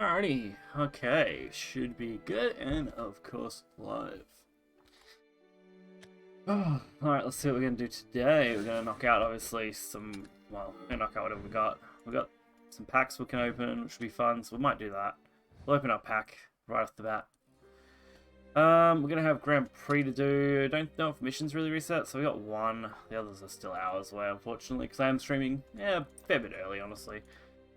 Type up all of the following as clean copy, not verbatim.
Alrighty, okay, should be good, and of course live. Oh, alright, let's see what we're gonna do today. We're gonna knock out obviously some, well, we're gonna knock out whatever we got. We got some packs we can open, which will be fun, so we might do that. We'll open our pack right off the bat. We're gonna have Grand Prix to do. I don't know if missions really reset, so we got one. The others are still hours away, unfortunately, because I am streaming, a fair bit early, honestly.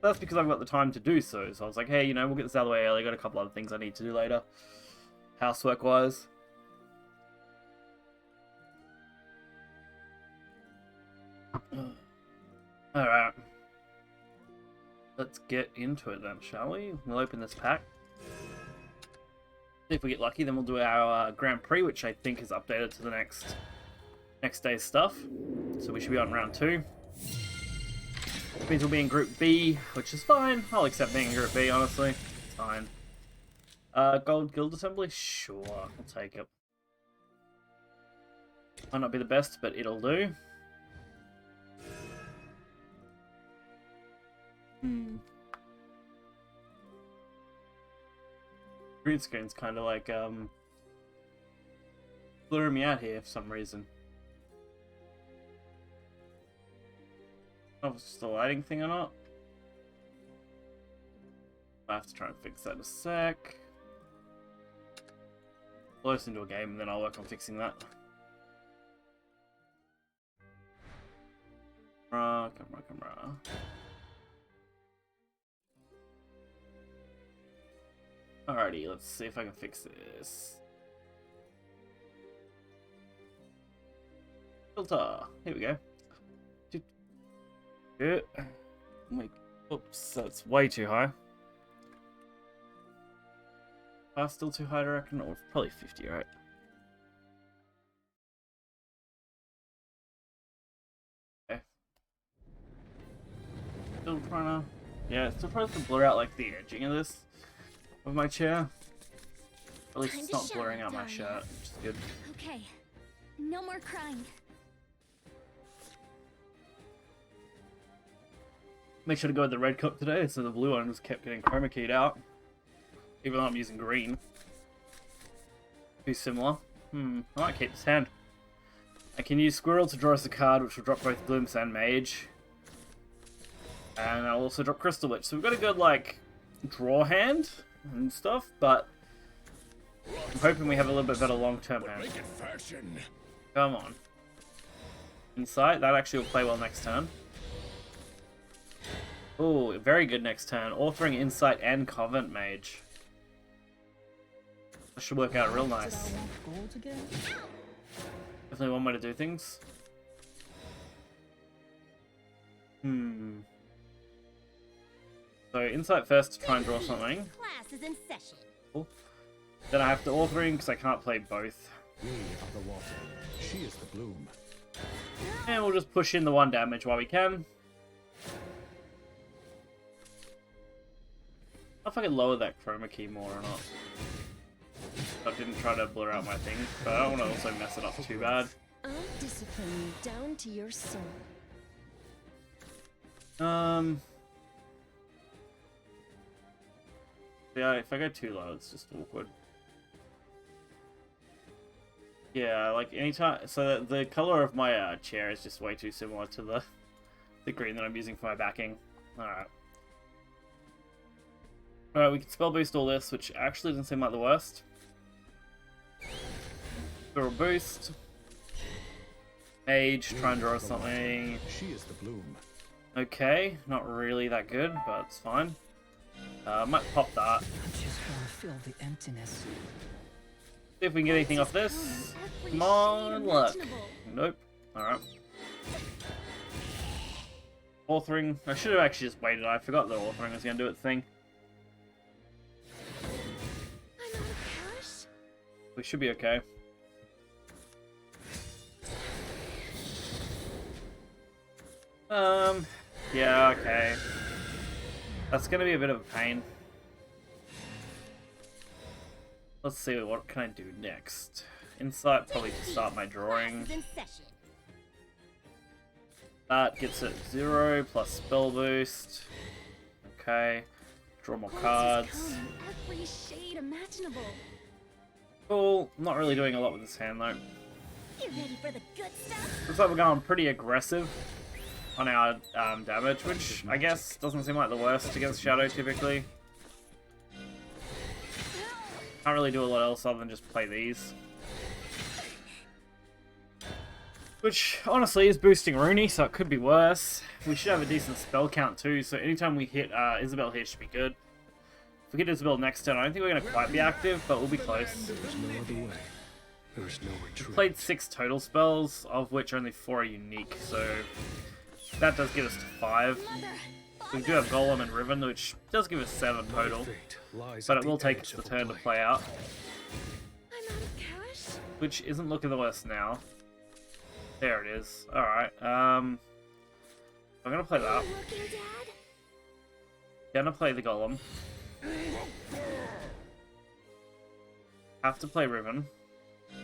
That's because I've got the time to do so. So I was like, hey, we'll get this out of the way early. Got a couple other things I need to do later, housework-wise. Alright. Let's get into it then, shall we? We'll open this pack. If we get lucky, then we'll do our Grand Prix, which I think is updated to the next day's stuff. So we should be on round 2. Means we'll be in Group B, which is fine. I'll accept being in Group B, honestly. It's fine. Gold Guild Assembly? Sure, I'll take it. Might not be the best, but it'll do. Green screen's kind of like, blurring me out here for some reason. I don't know if it's just a lighting thing or not. I have to try and fix that in a sec. Blow us into a game and then I'll work on fixing that. Camera. Alrighty, let's see if I can fix this. Filter. Here we go. Wait, oops, that's way too high. Still too high, I reckon? Or probably 50, right? Okay. Still trying to... Yeah, still trying to blur out, like, the edging of this. Of my chair. At least it's not blurring out my shirt, which is good. Okay, no more crying. Make sure to go with the red cup today, so the blue one just kept getting chroma keyed out. Even though I'm using green. Be similar. I might keep this hand. I can use Squirrel to draw us a card, which will drop both Glimpse and Mage. And I'll also drop Crystal Witch. So we've got a good, like, draw hand and stuff, but I'm hoping we have a little bit better long-term hand. Come on. Insight, that actually will play well next turn. Oh, very good next turn. Authoring, Insight, and Covenant Mage. That should work out real nice. Definitely one way to do things. So, Insight first to try and draw something. Class is in session. Cool. Then I have to Authoring because I can't play both. We are the water. She is the bloom. And we'll just push in the 1 damage while we can. I don't know if I can lower that chroma key more or not. I didn't try to blur out my thing, but I don't want to also mess it up too bad. I'll discipline you down to your soul. Yeah, if I go too low, it's just awkward. Yeah, like anytime. So the color of my chair is just way too similar to the green that I'm using for my backing. Alright. Alright, we can spell boost all this, which actually doesn't seem like the worst. Spell boost. Mage, try and draw something. She is the bloom. Okay, not really that good, but it's fine. Might pop that. I just want to fill the emptiness. See if we can get anything off this. Come on, luck. Nope. Alright. Authoring. I should have actually just waited. I forgot that authoring was going to do its thing. I'm out of cash. We should be okay. Yeah, okay. That's gonna be a bit of a pain. Let's see, what can I do next? Insight, probably to start my drawing. That gets it 0 plus spell boost. Okay. Draw more Quartz cards. come in every shade imaginable. Cool. Not really doing a lot with this hand though. You ready for the good stuff? Looks like we're going pretty aggressive on our damage, which I guess doesn't seem like the worst against Shadow typically. Can't really do a lot else other than just play these. Which, honestly, is boosting Rooney, so it could be worse. We should have a decent spell count too, so anytime we hit Isabel here should be good. If we get Isabel next turn, I don't think we're going to quite be active, but we'll be close. There's no other way. There is no retreat. Played 6 total spells, of which only 4 are unique, so that does get us to 5. We do have Golem and Riven, which does give us 7 total, Fate lies but at it will the take edge us of the the turn to blade. play out, I'm out of cash. which isn't looking the worst now. There it is. Alright, I'm gonna play that. Are you looking, Dad? Gonna play the Golem. Have to play Riven. The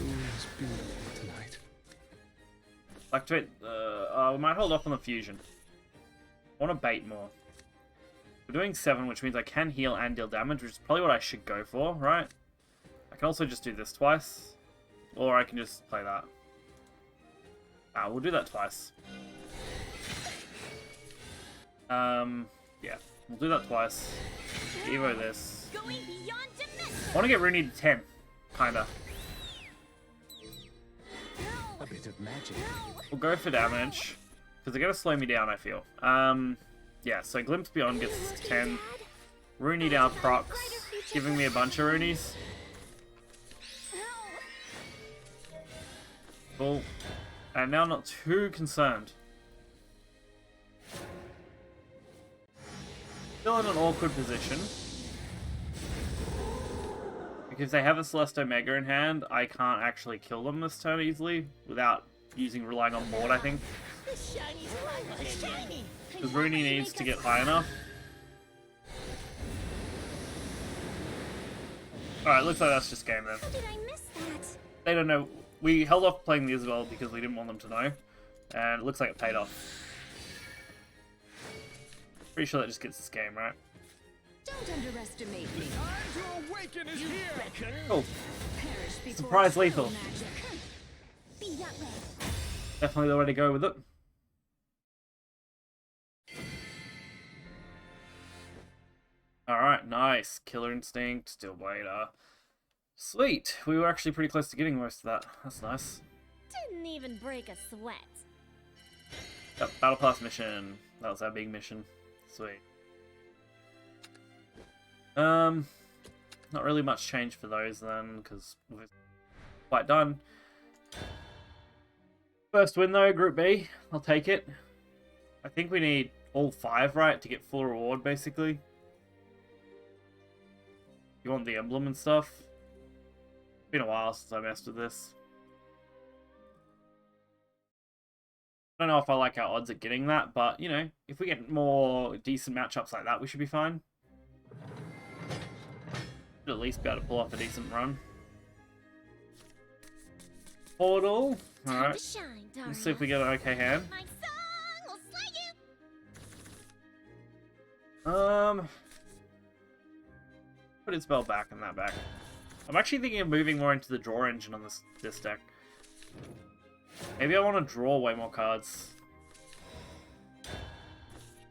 moon is beautiful tonight. Activate. We might hold off on the fusion. I want to bait more. We're doing 7, which means I can heal and deal damage, which is probably what I should go for, right? I can also just do this twice. Or I can just play that. We'll do that twice. Yeah. We'll do that twice. Evo this. Going beyond dimension. I want to get Rooney to 10. Kinda. A bit of magic. We'll go for damage. Because they're going to slow me down, I feel. Yeah, so Glimpse Beyond gets us to 10. Rooney down procs. Giving me a bunch of Roonies. Cool. And now I'm not too concerned. Still in an awkward position. Because they have a Celeste Omega in hand, I can't actually kill them this turn easily without relying on board, I think. Because Rooney needs to get high enough. Alright, looks like that's just game then. How did I miss that? They don't know. We held off playing the Isabel because we didn't want them to know. And it looks like it paid off. Pretty sure that just gets this game, right? Don't underestimate me. Time to awaken is here! Cool. Perish before Surprise shadow lethal. magic. Be that way. Definitely the way to go with it. Alright, nice. Killer Instinct, Steel Blader. Sweet. We were actually pretty close to getting most of that. That's nice. Didn't even break a sweat. Yep, Battle Pass mission. That was our big mission. Sweet. Not really much change for those then, because we're quite done. First win though, Group B. I'll take it. I think we need all 5, right, to get full reward, basically. You want the emblem and stuff? It's been a while since I messed with this. I don't know if I like our odds at getting that, but, you know, if we get more decent matchups like that, we should be fine. Should at least be able to pull off a decent run. Portal. Alright. Let's see if we get an okay hand. My song will slay you. Put his spell back and that back. I'm actually thinking of moving more into the draw engine on this deck. Maybe I want to draw way more cards.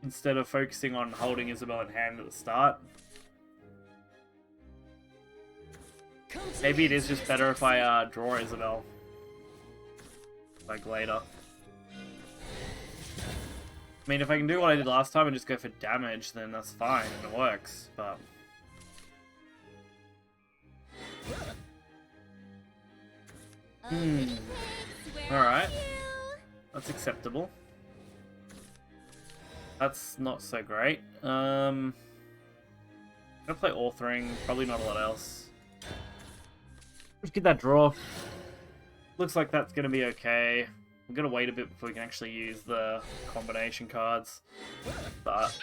Instead of focusing on holding Isabel in hand at the start. Maybe it is just better if I draw Isabel. Like later. I mean, if I can do what I did last time and just go for damage, then that's fine and it works, but... Alright. That's acceptable. That's not so great. I'm gonna play Authoring, probably not a lot else. Let's get that draw. Looks like that's gonna be okay. I'm gonna wait a bit before we can actually use the combination cards. But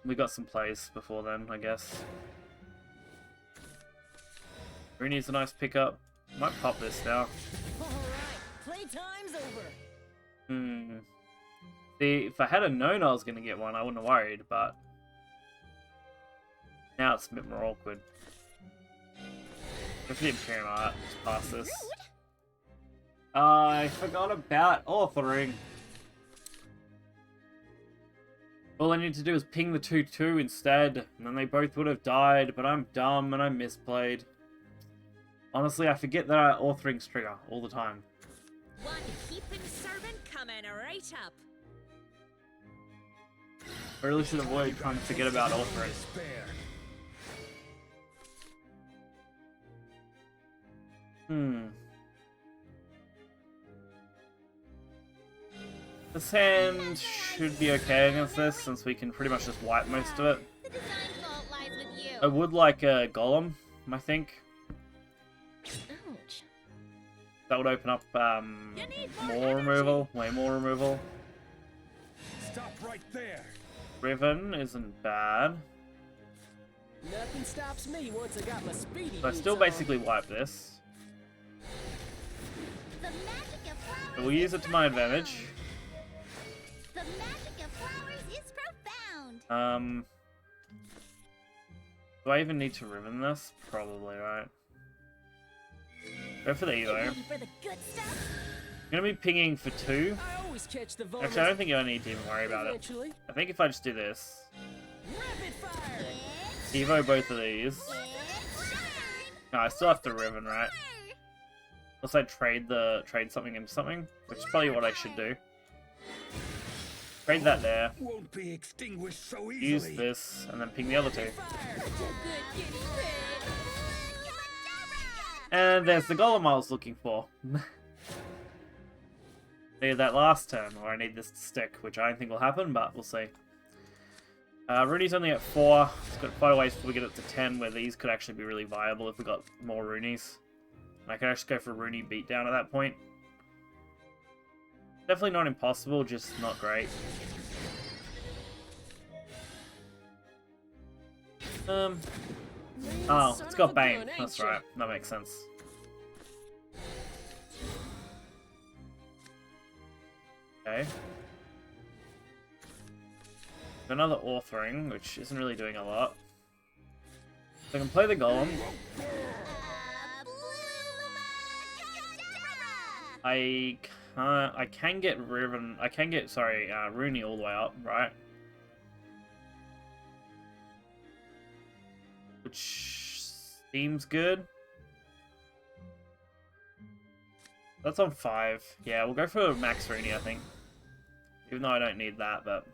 we got some plays before then, I guess. Rooney's a nice pickup. Might pop this now. Playtime's over. See, if I had known I was gonna get one, I wouldn't have worried, but Now it's a bit more awkward. Go for the Imperium Art. Just pass this. I forgot about authoring. All I need to do is ping the 2-2 instead, and then they both would have died, but I'm dumb and I misplayed. Honestly, I forget that our authoring's trigger all the time. One heaping servant coming right up. I really should avoid trying to forget about authoring. Despair. This hand should be okay against this, since we can pretty much just wipe most of it. The design fault lies with you. I would like a Golem, I think. Ouch. That would open up more removal, way more removal. Stop right there. Riven isn't bad. Nothing stops me once I got my speedy So I still boots on. basically wipe this. The magic of flowers. So we'll use it is to my profound. advantage. The magic of flowers is profound. Do I even need to Riven this? Probably, right? Go for the Evo. Ready for the good stuff? I'm gonna be pinging for 2. I always catch the Actually, I don't think I need to even worry about it. Eventually. I think if I just do this, Rapid fire. Evo both of these. It's time. No, I still have to Riven, right? Unless I trade something into something, which is probably what I should do. Trade that there. Won't be extinguished so easily. Use this, and then ping the other 2. Fire. Good guinea pig. And there's the Golem I was looking for. Needed that last turn, or I need this to stick, which I don't think will happen, but we'll see. Rooney's only at 4. It's got quite a ways before we get it to 10, where these could actually be really viable if we got more Roonies. And I could actually go for Rooney beatdown at that point. Definitely not impossible, just not great. Oh, it's got Bane. That's right. That makes sense. Okay. Another authoring, which isn't really doing a lot. So I can play the Golem. I can get Riven. I can get, sorry, Rooney all the way up, right? Which seems good. That's on 5. Yeah, we'll go for Max Rooney, I think. Even though I don't need that, but...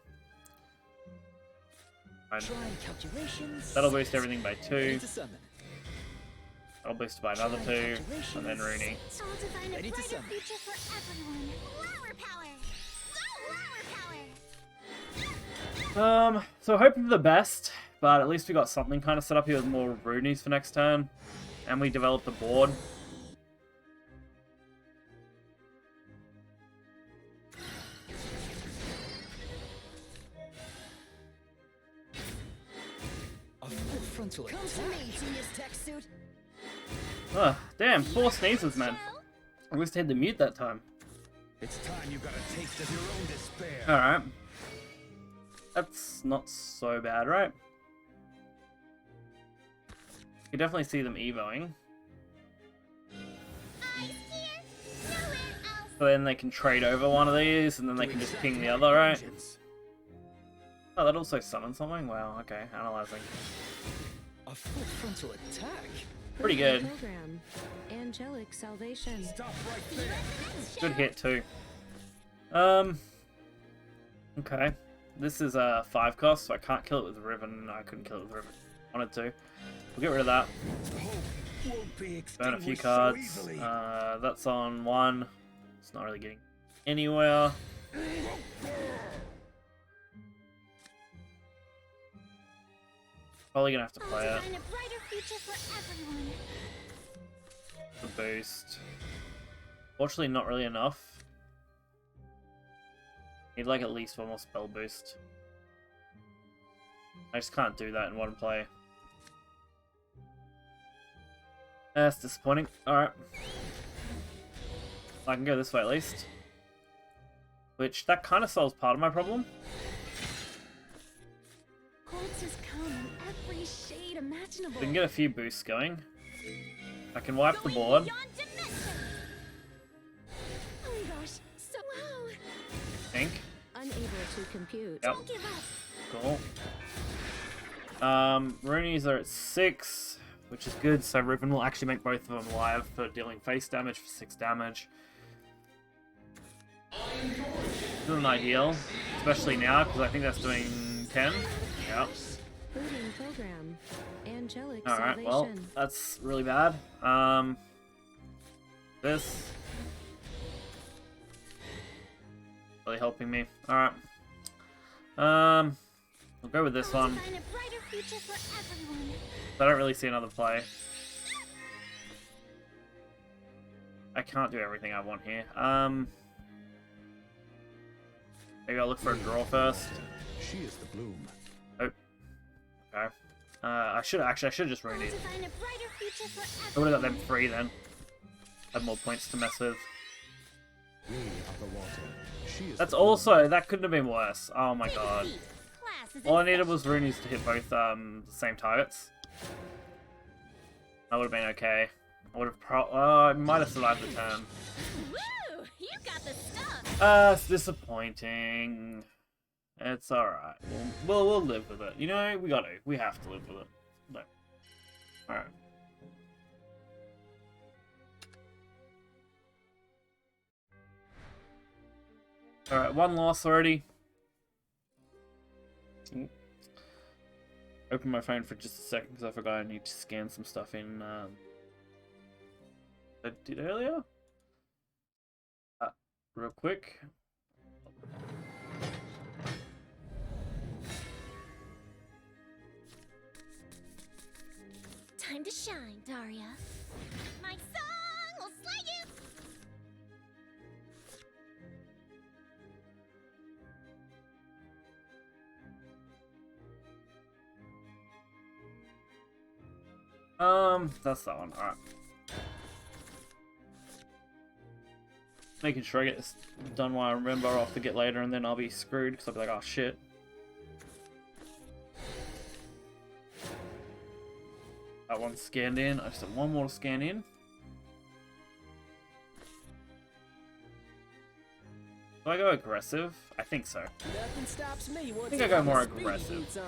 fine. Trying calculations. That'll boost everything by Ready 2. to summon. That'll boost it by another 2. And then Rooney. I'll design a Ready to brighter summon. future for everyone. Flower power. Go flower power. So hoping for the best, but at least we got something kind of set up here with more Roonies for next turn. And we developed the board. A full frontal Come attack. to me, genius tech suit. Ugh, damn, 4 sneezes, man. I wish they had the mute that time. It's time you got a taste of your own despair. Alright. That's not so bad, right? You can definitely see them evoing. Eyes here, nowhere else. So then they can trade over one of these, and then they can just ping the other, right? Oh, that also summons something? Wow, okay, analyzing. A full frontal attack. Pretty good. Program. Angelic salvation. Stop right there. Good hit, too. Okay. This is a 5 cost, so I can't kill it with Riven. No, I couldn't kill it with Riven. Wanted to. We'll get rid of that. Hope won't be Burn a few extinguished so cards. easily. That's on 1. It's not really getting anywhere. Probably gonna have to play I'll it. design a brighter future for everyone. The boost. Fortunately, not really enough. Need like at least one more spell boost. I just can't do that in one play. That's disappointing. Alright. I can go this way at least. Which, that kind of solves part of my problem. Cold has come in every shade imaginable. We can get a few boosts going. I can wipe the board. Beyond dimensions. Oh my gosh, so wow. Think. Unable to compute. Yep. Don't give up. Cool. Rooney's are at 6, which is good. So Riven will actually make both of them live for dealing face damage for 6 damage. Isn't ideal, especially now because I think that's doing 10. Yep. Booting program. Angelic All right. Well, salvation. that's really bad. This really helping me. All right. We'll go with this one. Find a brighter future for everyone. I don't really see another play. I can't do everything I want here. Maybe I'll look for a draw first. She is the bloom. Oh. Okay. I should have just ruined it. To find a brighter future for I would have got them free then. Had more points to mess with. We are the water. She is That's the bloom. also, that couldn't have been worse. Oh my god. everyone. Class is All I in needed session. was Rooney's to hit both the same targets. That would have been okay. I would have I might have survived the turn. Woo! You got the stuff. It's disappointing. It's alright. We'll live with it. You know, we have to live with it. No. Alright. Alright, one loss already. Open my phone for just a second because I forgot I need to scan some stuff in I did earlier. Real quick. Time to shine, Daria. My song will slay you. That's that one. Alright. Making sure I get this done while I remember, or I'll forget later and then I'll be screwed because I'll be like, oh shit. That one's scanned in. I just have one more to scan in. Do I go aggressive? I think so. Nothing stops me once think I go more the speed aggressive. heat's on.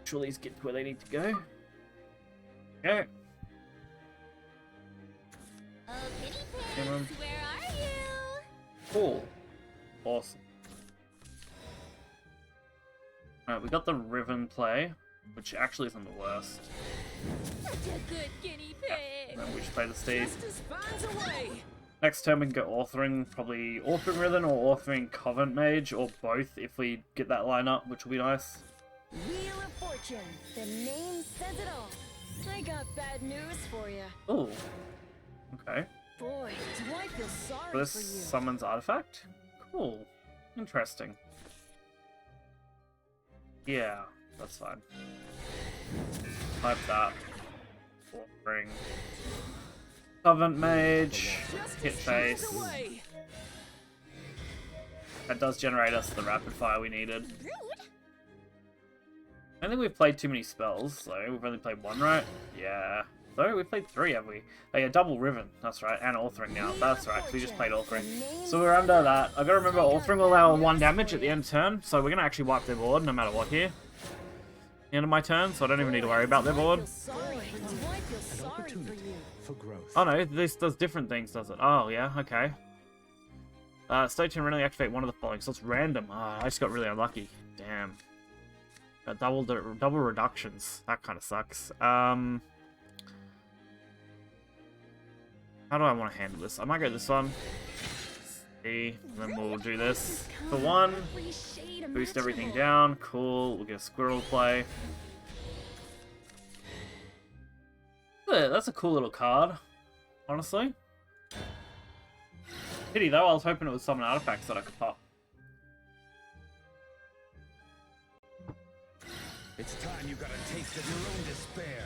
Actually, these get to where they need to go. Okay. Oh, guinea Come on. pigs, where are you? Cool. Awesome. Alright, we got the Riven play, which actually isn't the worst. Such a good guinea pig. And we should play the Steve. Justice finds a way. Next turn we can go authoring, probably authoring Riven or authoring Covenant Mage, or both if we get that line up, which will be nice. Wheel of Fortune. The name says it all. I got bad news for you. Oh. Okay. Boy, do I feel sorry So this for you. summons artifact? Cool. Interesting. Yeah, that's fine. Type that. Authoring. Covenant Mage. Hit Justice face. finds a way. That does generate us the rapid fire we needed. Rude. I don't think we've played too many spells, so we've only played one, right? Yeah. So we've played 3, have we? Oh yeah, double Riven, that's right, and authoring now, that's right, 'cause we just played authoring. So we're under that. I gotta remember, authoring will allow 1 damage at the end of turn, so we're gonna actually wipe their board no matter what here. The end of my turn, so I don't even need to worry about their Do I board. feel sorry for you? Do I feel An sorry for opportunity you? for growth. Oh no, this does different things, does it? Oh yeah, okay. Stay tuned, randomly activate one of the following, so it's random. I just got really unlucky. Damn. Double reductions. That kind of sucks. How do I want to handle this? I might go this one. See, and then we'll do this for 1. Every shade Boost everything imaginable. down. Cool. We'll get a squirrel play. Yeah, that's a cool little card, honestly. Pity though, I was hoping it was summon artifacts that I could pop. It's time you got a taste of your own despair.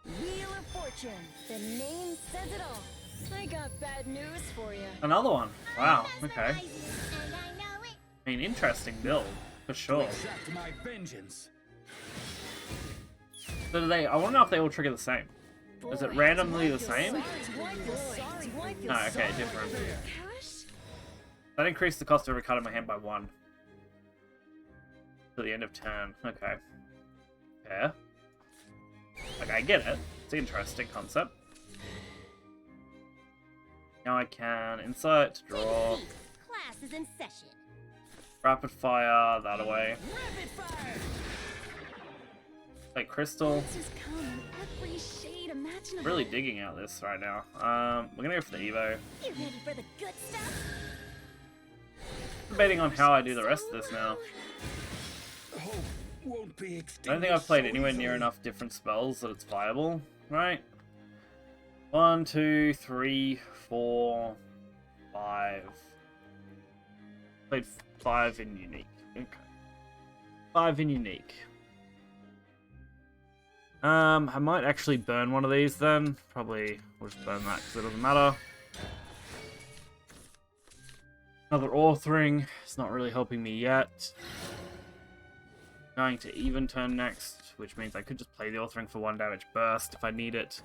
Wheel of Fortune. fortune. The name says it all. I got bad news for you. Another one. Wow, okay. Mesmerize you, and I know it. I mean, interesting build, for sure. Exact my vengeance. So do they, I want to know if they all trigger the same. Is it randomly the same? No, okay, different. Gosh. That increased the cost of every card in my hand by 1. To the end of turn. Okay. Yeah. Like, I get it. It's an interesting concept. Now I can insert, draw, Take a seat. Class is in session. rapid fire, that away. Rapid fire! Like crystal. Answers come in every shade imaginable. Really digging out this right now. We're gonna go for the Evo. You ready for the good stuff? Debating on how I do the rest of this now. Hope won't be I extinguished. don't think I've played so anywhere near easily. enough different spells that it's viable, right? 1, 2, 3, 4, 5. Played 5 in unique. Okay. 5 in unique. I might actually burn one of these then. Probably we'll just burn that because it doesn't matter. Another authoring. It's not really helping me yet. Going to even turn next, which means I could just play the authoring for 1 damage burst if I need it.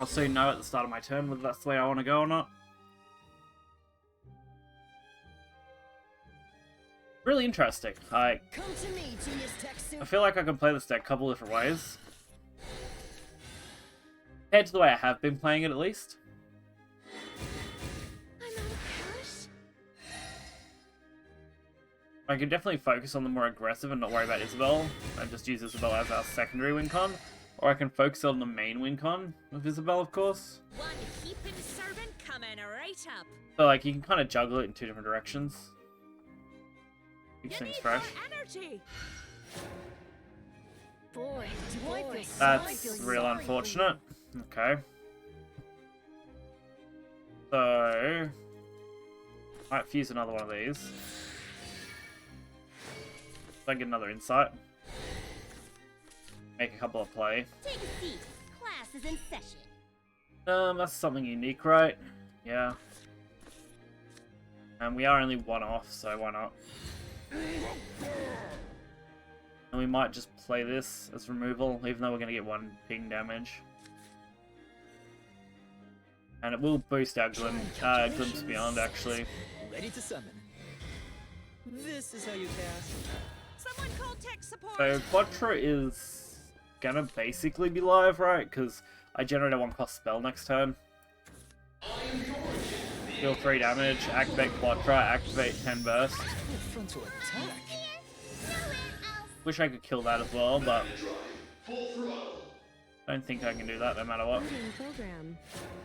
I'll soon know at the start of my turn whether that's the way I want to go or not. Really interesting. Come to me, genius tech suit. I feel like I can play this deck a couple different ways. Compared to the way I have been playing it, at least. I'm out of cash. I can definitely focus on the more aggressive and not worry about Isabel, and just use Isabel as our secondary win con. Or I can focus on the main win con with Isabel, of course. One keeping servant coming right up. So, like, you can kind of juggle it in 2 different directions. Keeps You things need fresh. more energy. Boy, do I feel That's real unfortunate. Okay. So, might fuse another one of these. If I get another insight. Make a couple of play. Take a seat. Class is in session. That's something unique, right? Yeah. And we are only 1 off, so why not? And we might just play this as removal, even though we're going to get 1 ping damage. And it will boost our Glimpse Beyond, actually. Ready to summon. This is how you cast. Someone call tech support. So Quattro is gonna basically be live, right? Because I generate a 1-cost spell next turn. Deal 3 damage, activate Quattro, activate 10 burst. Frontal attack. Nowhere else. Wish I could kill that as well, but I don't think I can do that no matter what. Ending program.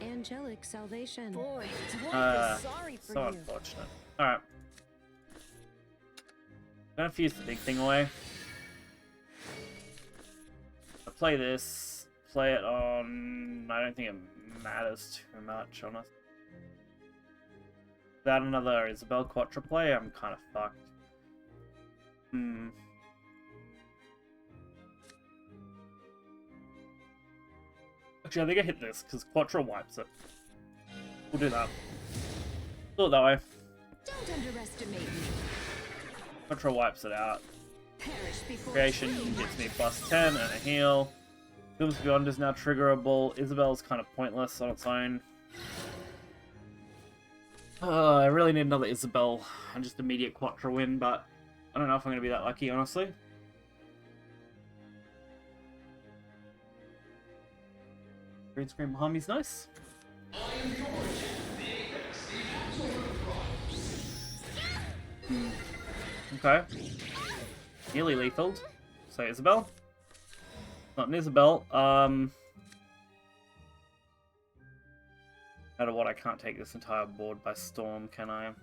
Angelic salvation. Boy, do I feel sorry for So you. unfortunate. Alright. I'm gonna fuse the big thing away. I play this, play it on... I don't think it matters too much, honestly. Without another Isabel Quattro play, I'm kind of fucked. Actually, I think I hit this, because Quattro wipes it. We'll do that. Do it that way. Don't underestimate me. Quattro wipes it out. Perish before Creation gets me +10 and a heal. Glimpse Beyond is now triggerable. Isabel's kind of pointless on its own. I really need another Isabel and just immediate Quattro win, but I don't know if I'm going to be that lucky, honestly. Green screen behind me is nice. Okay. Nearly lethal. So Isabel. Not an Isabel. No matter what, I can't take this entire board by storm, can I?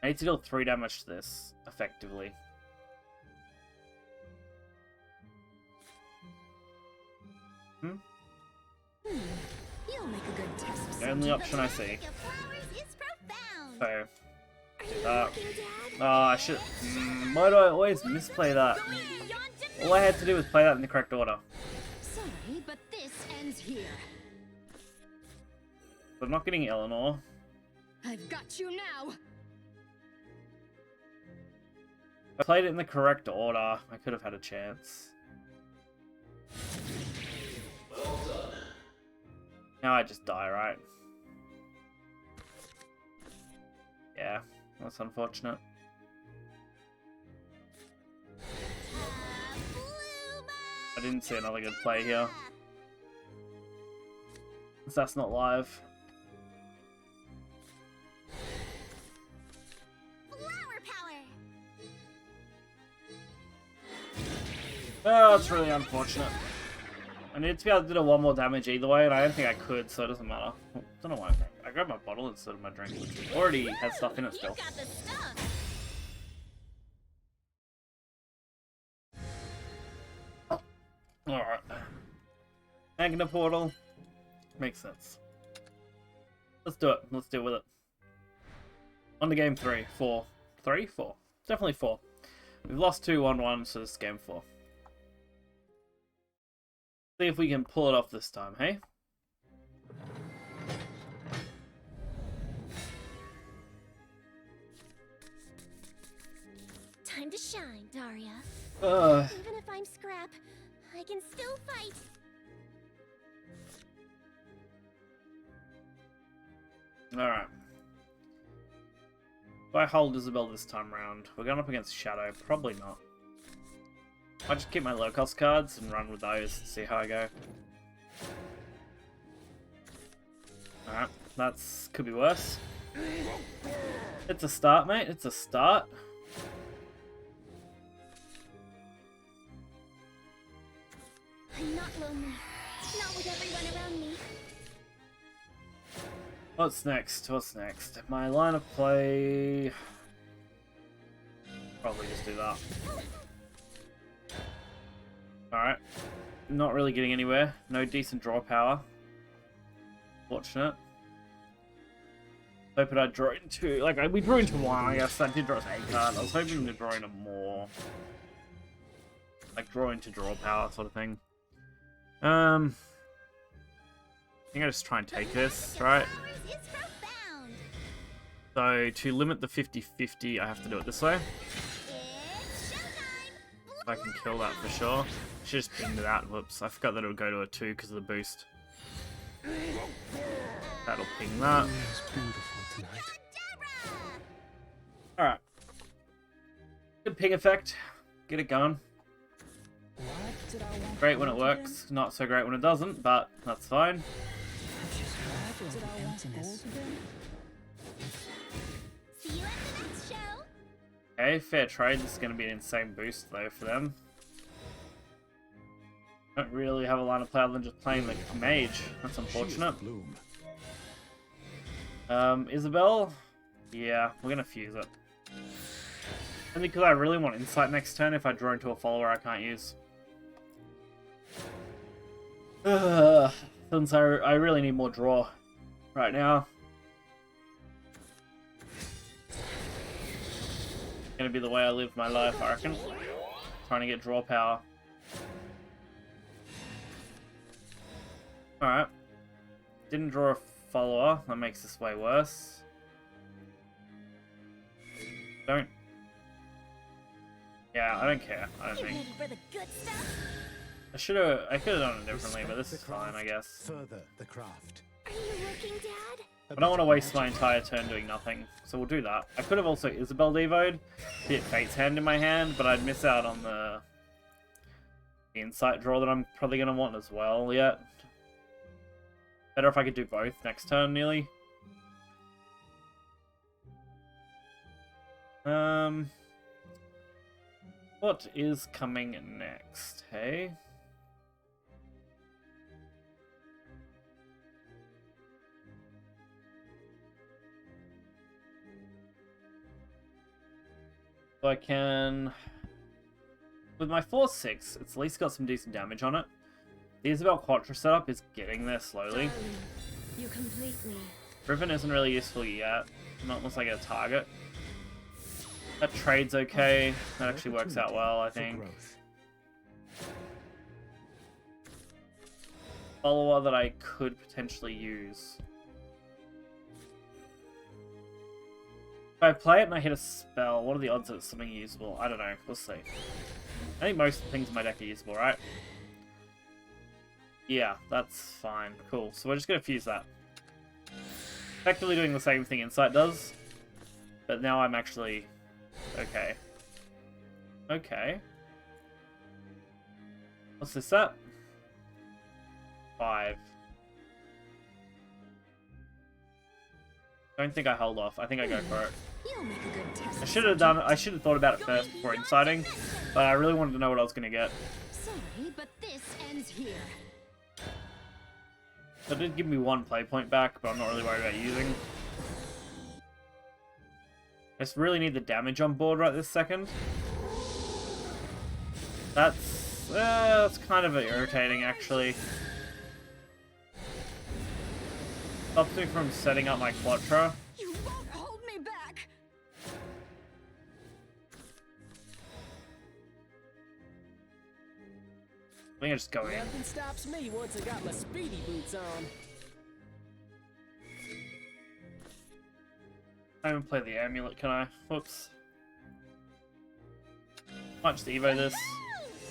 I need to deal 3 damage to this, effectively. You'll make a good test. The only option I see. Your flowers is profound. So, Are you that. looking, Dad? Oh, I should. Why do I always misplay that? Going beyond All I had to do was play that in the correct order. Sorry, but this ends here. But I'm not getting Eleanor. I've got you now. If I played it in the correct order, I could have had a chance. Now I just die, right? Yeah, that's unfortunate. I didn't see another good play here. That's not live. Flower power. Oh, it's really unfortunate. I need to be able to do one more damage either way, and I don't think I could, so it doesn't matter. I don't know why I grabbed my bottle instead of my drink, which already has stuff in it still. You got the stuff. Alright. Magna Portal. Makes sense. Let's do it. Let's deal with it. On to game 3. 4. 3? 4. Definitely 4. We've lost 2 1-1, so this is game 4. See if we can pull it off this time, hey? Time to shine, Daria. Ugh. Even if I'm scrap, I can still fight. Alright. If I hold Isabel this time round, we're going up against Shadow. Probably not. I'll just keep my low cost cards and run with those and see how I go. Alright, that's could be worse. It's a start, mate. It's a start. I'm not lonely. Not with everyone around me. What's next? What's next? My line of play... Probably just do that. Alright. Not really getting anywhere. No decent draw power. Fortunate. Hoping I'd draw into... Like, we drew into 1, I guess. That did draw us a card. I was hoping to draw into more... Like, draw into draw power sort of thing. I think I just try and take this, right? So, to limit the 50-50, I have to do it this way. If I can kill that for sure. Should just ping to that. Whoops, I forgot that it would go to a 2 because of the boost. That'll ping that. Alright. Good ping effect. Get it going. Great when it works, not so great when it doesn't, but that's fine. See you at the next show. Okay, fair trade. This is going to be an insane boost though for them. Don't really have a line of play other than just playing the mage. That's unfortunate. Isabel? Yeah, we're going to fuse it. Only because I really want insight next turn if I draw into a follower I can't use. Since I really need more draw right now. Gonna be the way I live my life, I reckon. Trying to get draw power. Alright. Didn't draw a follower. That makes this way worse. Don't. Yeah, I don't care. I don't You think. ready for the good stuff? I could have done it differently, but this is fine, I guess. Further the craft. Are you looking, Dad? I don't want to waste my entire turn doing nothing, so we'll do that. I could have also Isabel Devoed, hit Fate's Hand in my hand, but I'd miss out on the insight draw that I'm probably going to want as well yet. Better if I could do both next turn, nearly. What is coming next, hey? So I can... With my 4-6, it's at least got some decent damage on it. The Isabel Quattro setup is getting there slowly. You complete me. Griffin isn't really useful yet, not unless I get a target. That trade's okay. That actually works out well, I think. follower that I could potentially use. If I play it and I hit a spell, what are the odds that it's something usable? I don't know. We'll see. I think most things in my deck are usable, right? Yeah, that's fine. Cool. So we're just going to fuse that. Effectively doing the same thing Insight does. But now I'm actually... okay. Okay. What's this at? 5. Don't think I held off. I think I go for it. You'll make a good test. I should have thought about it first before inciting, but I really wanted to know what I was going to get. Sorry, but this ends here. It did give me 1 play point back, but I'm not really worried about using. I just really need the damage on board right this second. That's kind of irritating, actually. Stops me from setting up my Quattro. You won't hold me back. I think I just go in. Nothing stops me once I got my speedy boots on. I haven't played the amulet, can I? Whoops. Might just Evo this.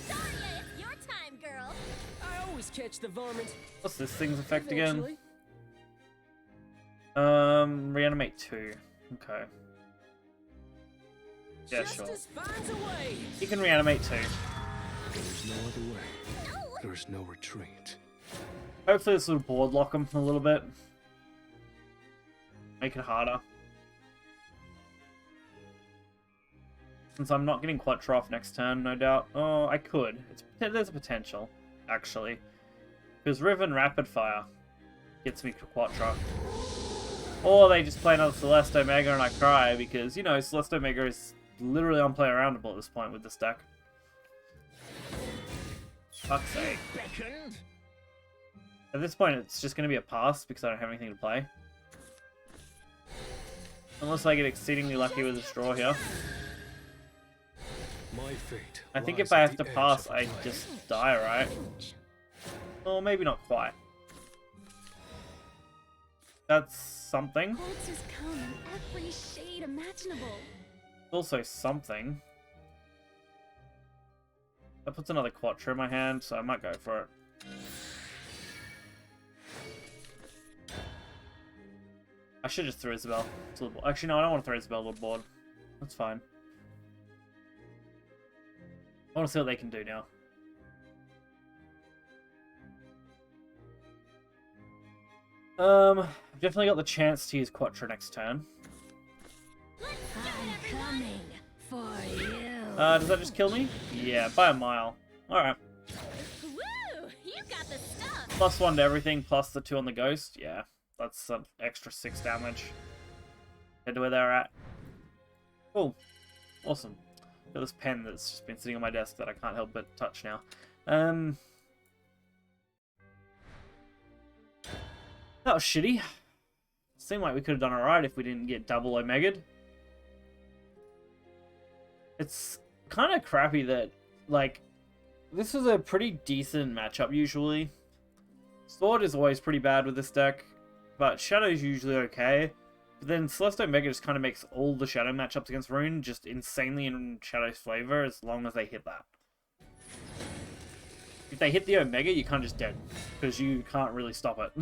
Daria, it's your time, girl. I always catch the varmint. What's this thing's effect again? Eventually. Reanimate 2. Okay. Yeah, sure. Justice finds a way. You can reanimate 2. There's no other way. There's no retreat. Hopefully this will board lock him a little bit. Make it harder. Since I'm not getting Quattro off next turn, no doubt. Oh, I could. There's a potential, actually. Because Riven Rapid Fire gets me to Quattro. Or they just play another Celeste Omega and I cry because, you know, Celeste Omega is literally unplay-aroundable at this point with this deck. Fuck's sake. At this point, it's just going to be a pass because I don't have anything to play. Unless I get exceedingly lucky with this draw here. My fate. I think lies if I at have to the edge pass, of I life. just die, right? Or maybe not quite. That's something. Corpses come in every shade imaginable. Also something. That puts another Quattro in my hand, so I might go for it. I should just throw Isabel to the board. Actually, no, I don't want to throw Isabel to the board. That's fine. I want to see what they can do now. I've definitely got the chance to use Quattro next turn. I'm coming for you. Does that just kill me? Yeah, by a mile. Alright. Woo! You got the stuff. +1 to everything, plus the 2 on the ghost. Yeah, that's an extra 6 damage. Head to where they're at. Cool. Awesome. Got this pen that's just been sitting on my desk that I can't help but touch now. That was shitty. Seemed like we could have done alright if we didn't get double Omega'd. It's kind of crappy that, like, this is a pretty decent matchup usually. Sword is always pretty bad with this deck, but Shadow's usually okay. But then Celeste Omega just kind of makes all the Shadow matchups against Rune just insanely in Shadow's flavor as long as they hit that. If they hit the Omega, you're kind of just dead, because you can't really stop it.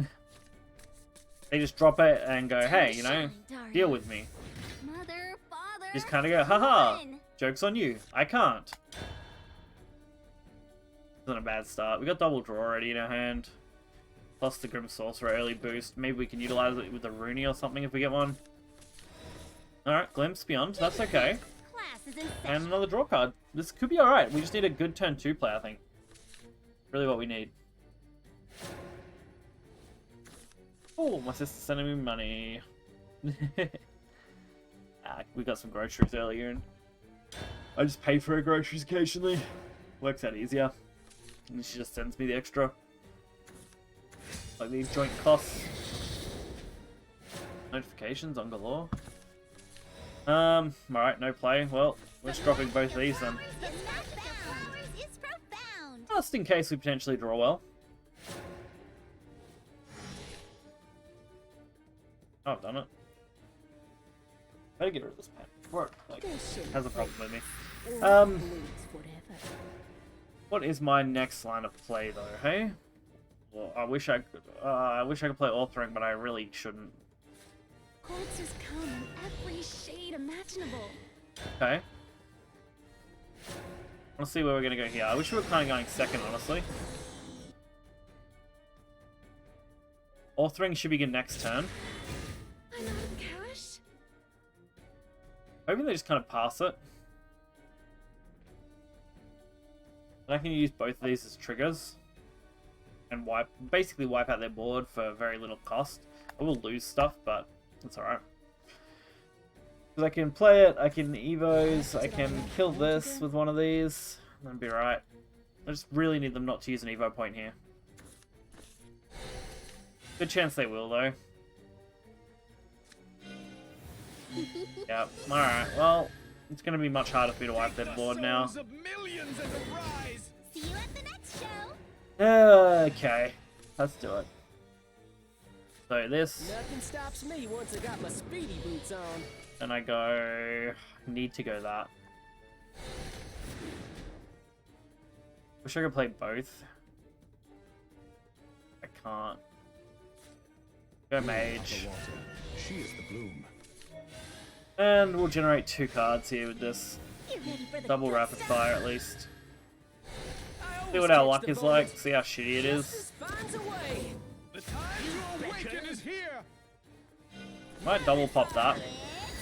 They just drop it and go, hey, you know, deal with me. Mother, father, Just kind of go, haha, one. joke's on you, I can't. It's not a bad start. We got double draw already in our hand. Plus the Grim Sorcerer early boost. Maybe we can utilize it with a Rooney or something if we get one. Alright, Glimpse Beyond, that's okay. Class is in session. And another draw card. This could be alright. We just need a good turn 2 play, I think. Really what we need. Oh, my sister's sending me money. We got some groceries earlier, and I just pay for her groceries occasionally. Works out easier. And she just sends me the extra. Like these joint costs. Notifications on galore. Alright, no play. Well, let's drop in both of these then. It's profound. Just in case we potentially draw well. Oh, I've done it. Better get rid of this pen before it like, has a problem with me. What is my next line of play though? Hey, well, I wish I could play authoring, but I really shouldn't. Corpses come in every shade imaginable. Okay. I want to see where we're gonna go here. I wish we were kind of going second, honestly. Authoring should begin next turn. I'm out of cash. Hoping they just kind of pass it. And I can use both of these as triggers. And basically wipe out their board for very little cost. I will lose stuff, but that's alright. Because I can play it, I can evos, I can kill this with one of these. That'd be right. I just really need them not to use an evo point here. Good chance they will, though. Yep. Alright, well, it's going to be much harder for me to wipe that board now. See you at the next show. Okay, let's do it. So this, Nothing stops me once I got my speedy boots on. and I go, need to go that. Wish I could play both. I can't. Go mage. She is the bloom. And we'll generate 2 cards here with this. You ready for the Double good rapid stuff? fire at least. I See always what our catch luck the is like, bugs. see how shitty it is. Justice finds a way. The time to awaken is here. Might double pop that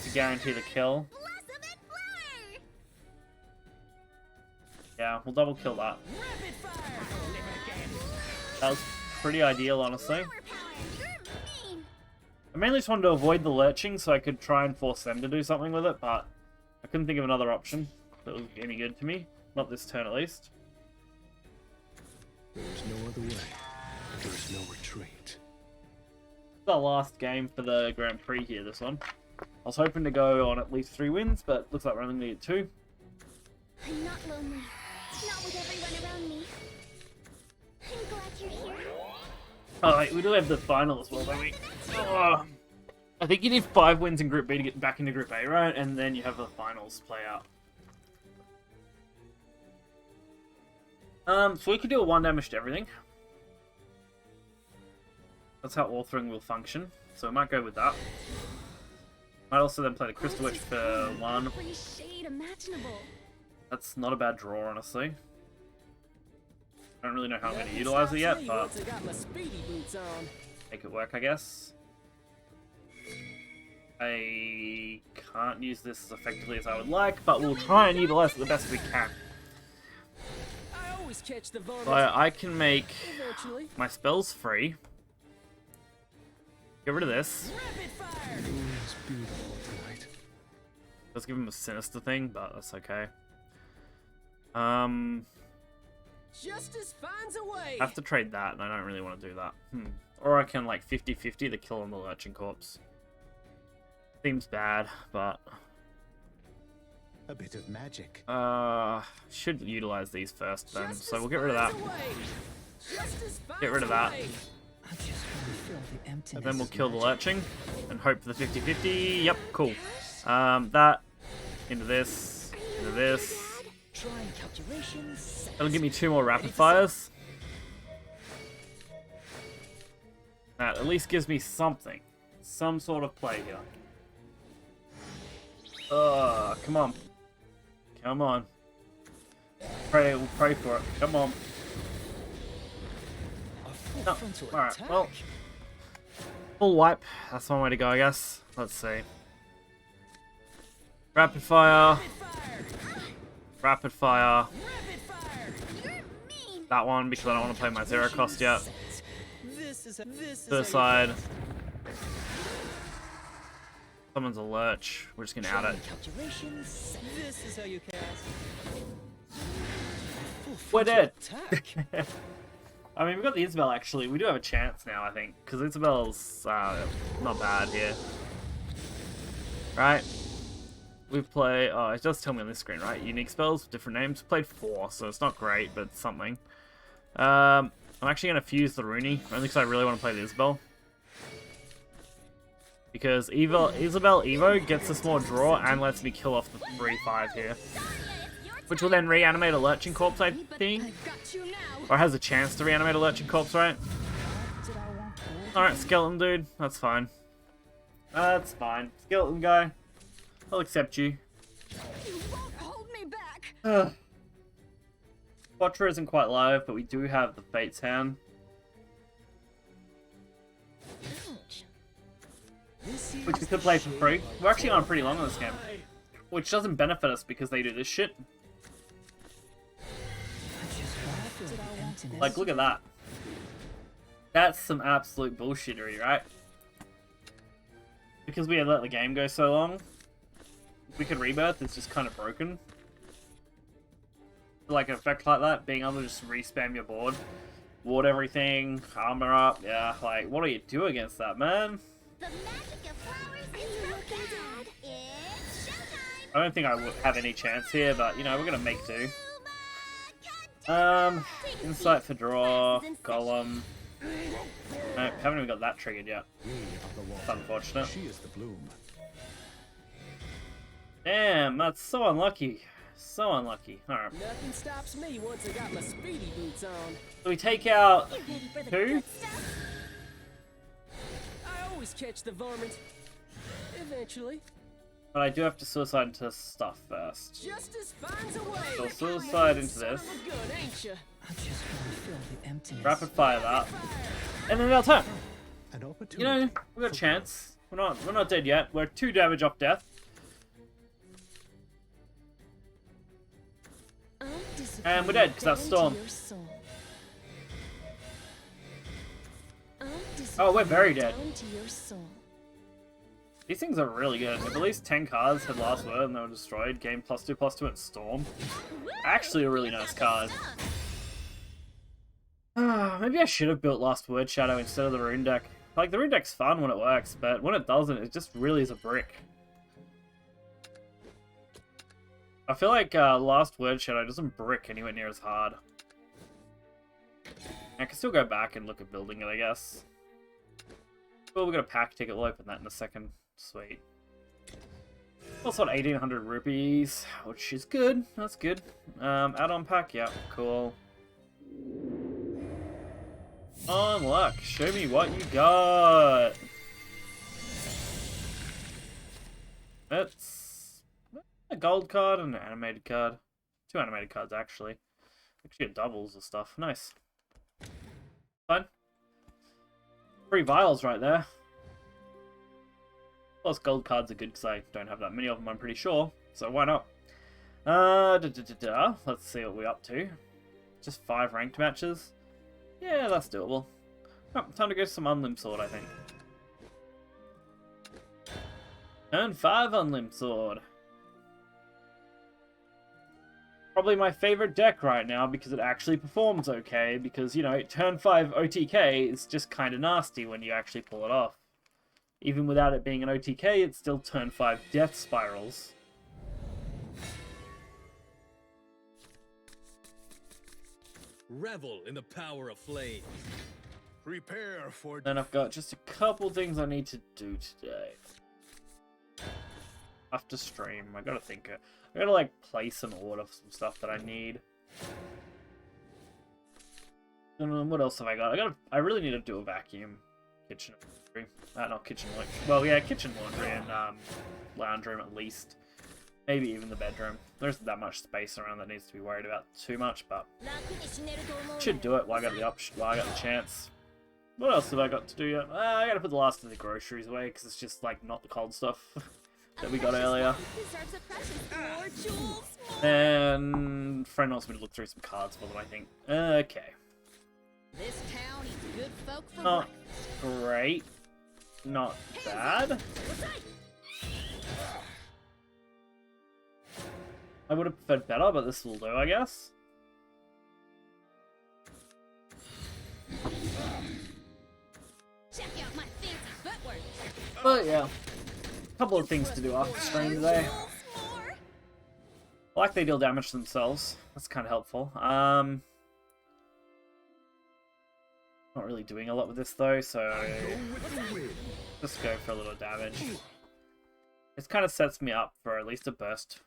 to guarantee the kill. Blossom and flower. Yeah, we'll double kill that. Rapid fire. That was pretty ideal, honestly. Flower power. You're mean. I mainly just wanted to avoid the lurching so I could try and force them to do something with it, but I couldn't think of another option that was any good to me. Not this turn, at least. There is no other way. There is no retreat. It's our last game for the Grand Prix here, this one. I was hoping to go on at least 3 wins, but looks like we're only going to get 2. I'm not lonely. Not with everyone around me. I'm glad you're here. Oh, wait, we do have the final as well, don't we? Oh, I think you need 5 wins in Group B to get back into Group A, right? And then you have the finals play out. So we could do a 1 damage to everything. That's how authoring will function. So we might go with that. Might also then play the Crystal Witch for 1. Every shade imaginable. That's not a bad draw, honestly. I don't really know how I'm going to utilize it yet, but Once I got my speedy boots on. make it work, I guess. I can't use this as effectively as I would like, but we'll try and utilize it the best we can. I always catch the varmints. So I can make Eventually. my spells free. Get rid of this. Rapid fire. It's beautiful tonight. Let's give him a sinister thing, but that's okay. Justice finds a way. Have to trade that, and I don't really want to do that. Or I can like 50-50 the kill on the Lurching Corpse. Seems bad, but A bit of magic. should utilize these first then. Justice So we'll get rid of that. finds a way. Justice Get rid of that. finds a way. I just want to feel the emptiness. And then we'll kill the Lurching and hope for the 50-50. Yep, cool. That into this, into this. Trying calculations. That'll give me 2 more rapid fires. That at least gives me something. Some sort of play here. Come on. Come on. We'll pray for it. Come on. A full No. frontal Alright, attack. well. Full wipe. That's one way to go, I guess. Let's see. Rapid fire. Rapid fire. Rapid fire. Rapid fire. You're mean. That one because I don't want to play my 0 cost yet. This is To the how you side. cast. Someone's a lurch. We're just gonna out it. Calculations. This is how you cast. Full We're frontal dead. attack. I mean, we've got the Isabel actually. We do have a chance now, I think, because Isabel's not bad here. Right? We've played. Oh, it does tell me on this screen, right? Unique spells, different names. Played 4, so it's not great, but it's something. I'm actually gonna fuse the Rooney, only because I really want to play the Isabel. Because Isabel Evo gets us more draw and lets me kill off the 3-5 here. Which will then reanimate a Lurching Corpse, I think. Or has a chance to reanimate a Lurching Corpse, right? Alright, Skeleton dude. That's fine. That's fine. Skeleton guy. I'll accept you. Hold me back. Quattro isn't quite live, but we do have the Fate's Hand. Which we could play for free. We're actually on pretty long on this game. Which doesn't benefit us because they do this shit. Like, look at that. That's some absolute bullshittery, right? Because we had let the game go so long, we could rebirth, it's just kind of broken. Like an effect like that, being able to just respam your board, ward everything, armor up, yeah, like, what do you do against that, man? The magic of flowers is broken, Dad. It's showtime. I don't think I would have any chance here, but, you know, we're gonna make do. Insight for draw, Golem. Nope, haven't even got that triggered yet. It's unfortunate. She is the bloom. Damn, that's so unlucky. So unlucky. Alright. Nothing stops me once I got my speedy boots on. So we take out who? I always catch the varmint. Eventually. But I do have to suicide into stuff first. Justice finds a way. So suicide into this. Son of a gun, ain't ya? I just want to feel the emptiness. Rapid fire that. And then they'll turn. An opportunity. You know, we got a chance. We're not dead yet. We're 2 damage off death. And we're dead because that's Storm. Oh, we're very dead. These things are really good. If at least 10 cards had last word and they were destroyed, game +2/+2 and Storm. Actually a really nice card. Maybe I should have built Last Word Shadow instead of the Rune deck. Like, the Rune deck's fun when it works, but when it doesn't, it just really is a brick. I feel like Last Word Shadow doesn't brick anywhere near as hard. I can still go back and look at building it, I guess. Well, we got a pack ticket. We'll open that in a second. Sweet. Also got 1,800 rupees, which is good. That's good. Add-on pack. Yeah, cool. Unlock. Show me what you got. It's a gold card and an animated card. 2 animated cards, actually. Actually, doubles and stuff. Nice. Fun. 3 vials right there. Plus, gold cards are good because I don't have that many of them, I'm pretty sure. So why not? Let's see what we're up to. Just 5 ranked matches. Yeah, that's doable. Oh, time to go to some Unlim Sword, I think. Turn 5 Unlim Sword. Probably my favorite deck right now because it actually performs okay. Because, you know, turn 5 OTK is just kind of nasty when you actually pull it off. Even without it being an OTK, it's still turn 5 Death Spirals. Revel in the power of flame. Prepare for. Then I've got just a couple things I need to do today. After stream, I gotta think. I gotta like place and order some stuff that I need. What else have I got? I really need to do a vacuum, kitchen, not kitchen laundry. Well, yeah, kitchen laundry and lounge room at least. Maybe even the bedroom. There isn't that much space around that needs to be worried about too much, but should do it while I got the while I got the chance. What else have I got to do yet? I gotta put the last of the groceries away because it's just like not the cold stuff that we got earlier. And friend wants me to look through some cards for them, I think. Okay. This town eats good folk for Not great. Not bad. I would have preferred better, but this will do, I guess. Check out my fancy footwork. But yeah, a couple of things to do after stream today. I like they deal damage to themselves. That's kind of helpful. Not really doing a lot with this though, so Just go for a little damage. This kind of sets me up for at least a burst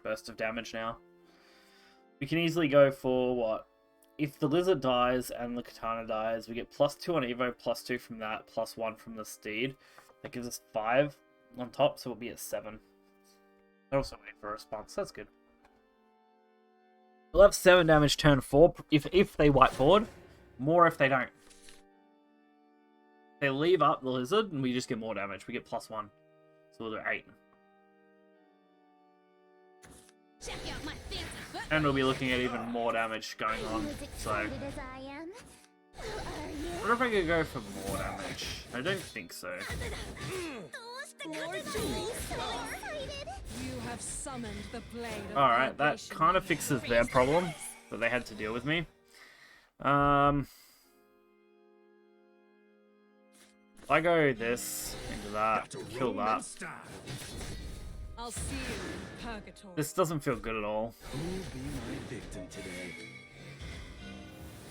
of damage now. We can easily go for what? If the lizard dies and the katana dies, we get +2 on Evo, +2 from that, +1 from the steed. That gives us 5 on top, so we'll be at 7. I also wait for a response. That's good. We'll have 7 damage turn 4 if they wipe board. More if they don't. They leave up the lizard and we just get more damage. We get +1. So we'll do 8. Check out my fancy foot. And we'll be looking at even more damage going on. So, I As I am. Who are you? wonder if I could go for more damage. I don't think so. You have summoned the blade of Alright, that salvation. kind of fixes their problem that they had to deal with me. If I go this into that, kill that. I'll see you in purgatory. This doesn't feel good at all. Who'll be my victim today?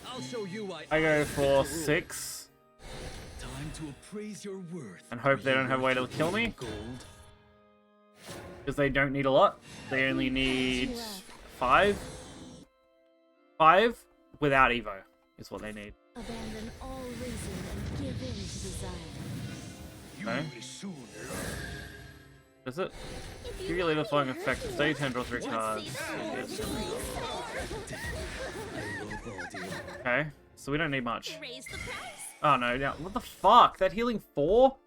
I'll show you why I go am for the rule. 6 Time to appraise your worth. and hope they don't have a way to kill me. Gold. Because they don't need a lot. They only need 5. 5 without Evo is what they need. Abandon all reason and give in to desire. You Okay. will soon learn. Is it? If Give your want leader me flowing to hurt effect. you, Stay 10, draw 3 let's cards. see the I will body you. Okay, so we don't need much. Raise the price. Oh no, now, what the fuck? That healing 4?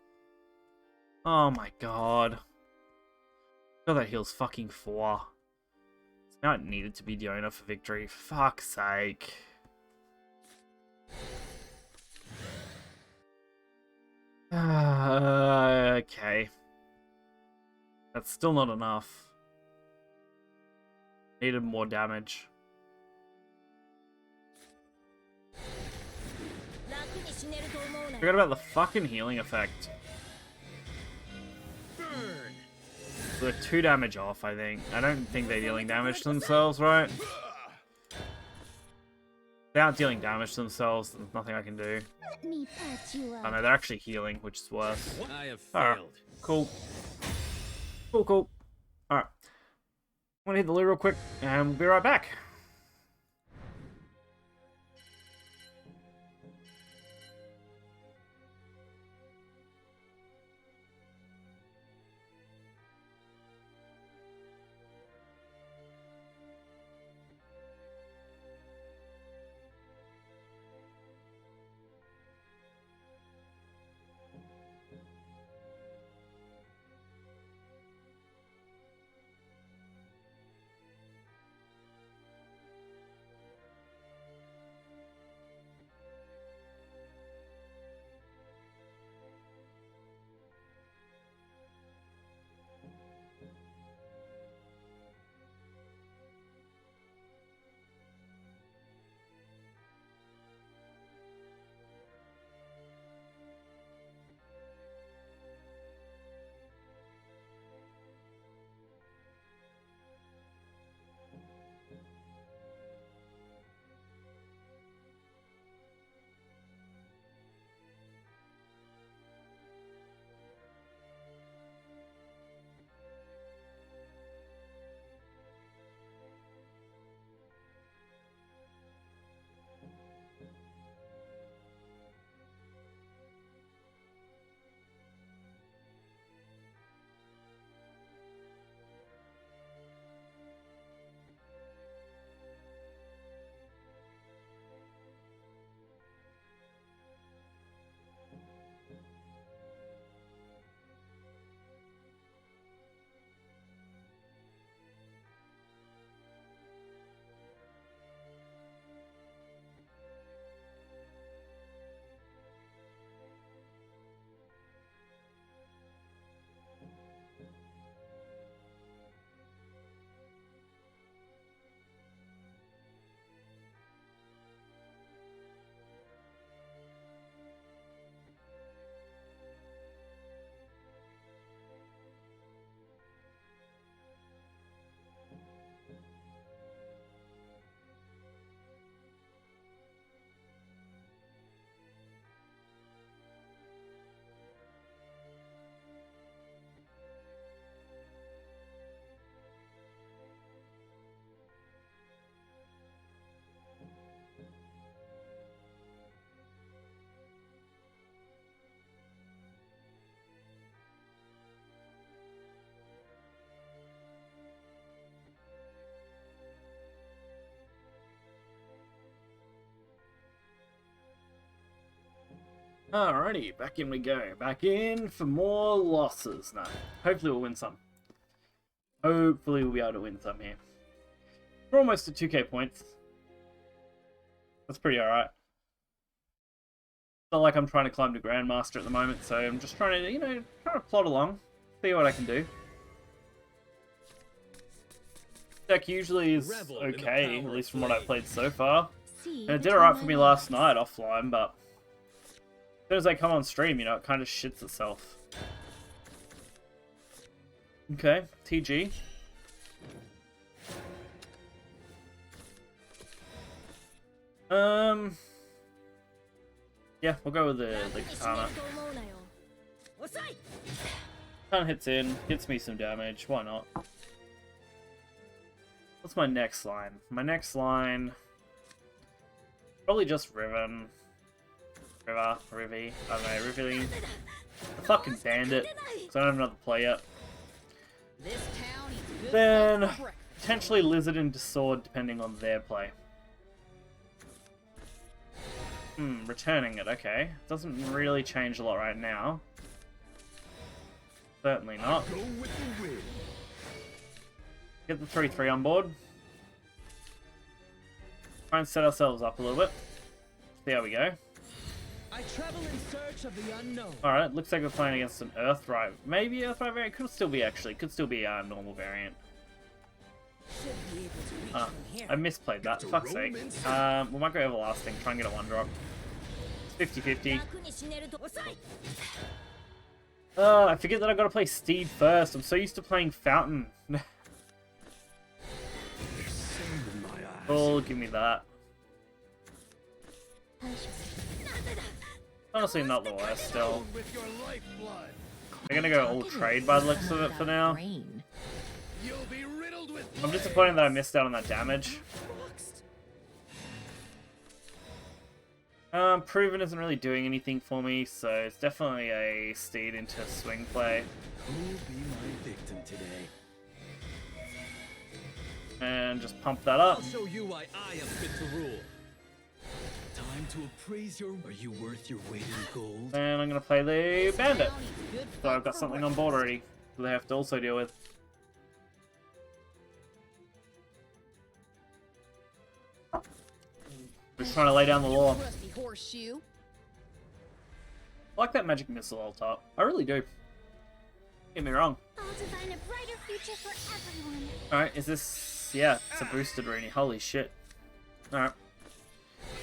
Oh my god. God, that heals fucking 4. Now it needed to be Diona for victory. Fuck's sake. Okay. That's still not enough. Needed more damage. Forgot about the fucking healing effect. Burn. So they're 2 damage off, I think. I don't think they're dealing damage to themselves, right? They aren't dealing damage to themselves. There's nothing I can do. Let me patch you Oh up. no, they're actually healing, which is worse. I have Alright, failed. cool. Cool. Alright. I'm gonna hit the loo real quick, and we'll be right back. Alrighty, back in we go. Back in for more losses. No, hopefully we'll win some. Hopefully we'll be able to win some here. We're almost at 2k points. That's pretty alright. Not like I'm trying to climb to Grandmaster at the moment, so I'm just trying to, you know, trying to plod along. See what I can do. Deck usually is okay, at least from what I've played so far. And it did alright for me last night offline, but as soon as I come on stream, you know, it kind of shits itself. Okay, TG. Yeah, we'll go with the katana. Katana hits in, gets me some damage, why not? What's my next line? My next line... probably just Riven. Rivy, I don't know, Rivy. The fucking bandit, because I don't have another play yet. Then, potentially Lizard into Sword, depending on their play. Returning it, okay. Doesn't really change a lot right now. Certainly not. Get the 3-3 on board. Try and set ourselves up a little bit. See how we go. I travel in search of the unknown. Alright, looks like we're playing against an Earthright. Maybe Earthright variant? Could still be actually. Could still be a normal variant. I misplayed that, fuck's sake. We might go Everlasting, try and get a 1-drop. It's 50-50. I forget that I've got to play Steed first. I'm so used to playing Fountain. Oh, give me that. Honestly, not the worst still. They're gonna go all trade by the looks of it for now. I'm disappointed that I missed out on that damage. Proven isn't really doing anything for me, so it's definitely a Steed into swing play. Who'll be my victim today? And just pump that up. I'll show you why I am fit to rule. Time to appraise your... Are you worth your weight in gold? And I'm gonna play the bandit. So I've got something on board already that they have to also deal with. Just trying to lay down the law. I like that magic missile all top. I really do. Get me wrong. Alright, is this... yeah, it's a boosted Rooney. Holy shit. Alright.